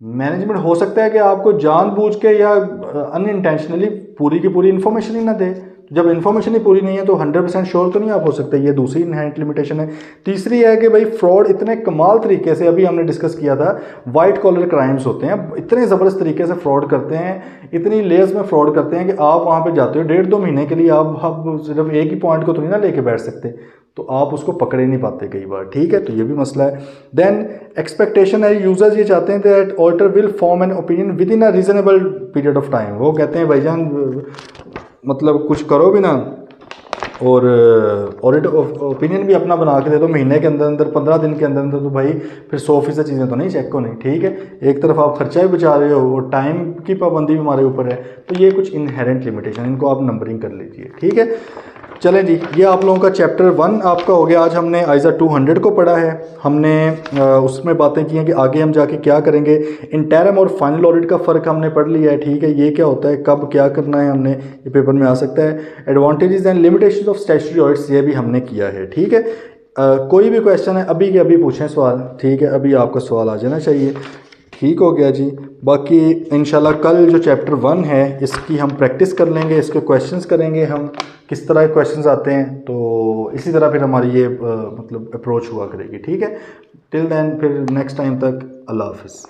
मैनेजमेंट हो सकता है कि आपको जानबूझ के या अनइंटेंशनली पूरी की पूरी इन्फॉर्मेशन ही ना दे। जब इन्फॉर्मेशन ही पूरी नहीं है तो 100% श्योर तो नहीं आप हो सकते, ये दूसरी इनहेरेंट लिमिटेशन है। तीसरी है कि भाई फ्रॉड इतने कमाल तरीके से, अभी हमने डिस्कस किया था, वाइट कॉलर क्राइम्स होते हैं, इतने ज़बरदस्त तरीके से फ्रॉड करते हैं, इतनी लेयर्स में फ्रॉड करते हैं कि आप वहाँ पे जाते हो 1.5-2 महीने के लिए, आप सिर्फ एक ही पॉइंट को तो नहीं ना लेके बैठ सकते, तो आप उसको पकड़ ही नहीं पाते कई बार, ठीक है। तो ये भी मसला है। देन एक्सपेक्टेशन है, यूजर्स ये चाहते हैं that auditor will form an opinion with in a reasonable period of time. वो कहते हैं भाईजान मतलब कुछ करो भी ना और ऑडिट ओपिनियन भी अपना बना के दे दो महीने के अंदर अंदर, 15 दिन के अंदर अंदर, तो भाई फिर 100% चीज़ें तो नहीं चेक होनी, ठीक है। एक तरफ आप खर्चा भी बचा रहे हो और टाइम की पाबंदी भी हमारे ऊपर है, तो ये कुछ इनहेरेंट लिमिटेशन, इनको आप नंबरिंग कर लीजिए, ठीक है। चलें जी, ये आप लोगों का चैप्टर 1 आपका हो गया। आज हमने आइज़ा 200 को पढ़ा है, हमने उसमें बातें की हैं कि आगे हम जाके क्या करेंगे। इंटरम और फाइनल ऑडिट का फ़र्क हमने पढ़ लिया है, ठीक है, ये क्या होता है, कब क्या करना है, हमने ये पेपर में आ सकता है। Advantages and limitations of statutory audits, ये भी हमने किया है, ठीक है। कोई भी क्वेश्चन है अभी के अभी पूछें सवाल, ठीक है, अभी आपका सवाल आ जाना चाहिए। ठीक हो गया जी। बाकी इंशाल्लाह कल जो चैप्टर 1 है इसकी हम प्रैक्टिस कर लेंगे, इसके क्वेश्चंस करेंगे हम, किस तरह के क्वेश्चंस आते हैं, तो इसी तरह फिर हमारी ये मतलब अप्रोच हुआ करेगी, ठीक है। टिल देन फिर नेक्स्ट टाइम तक अल्लाह हाफिज़।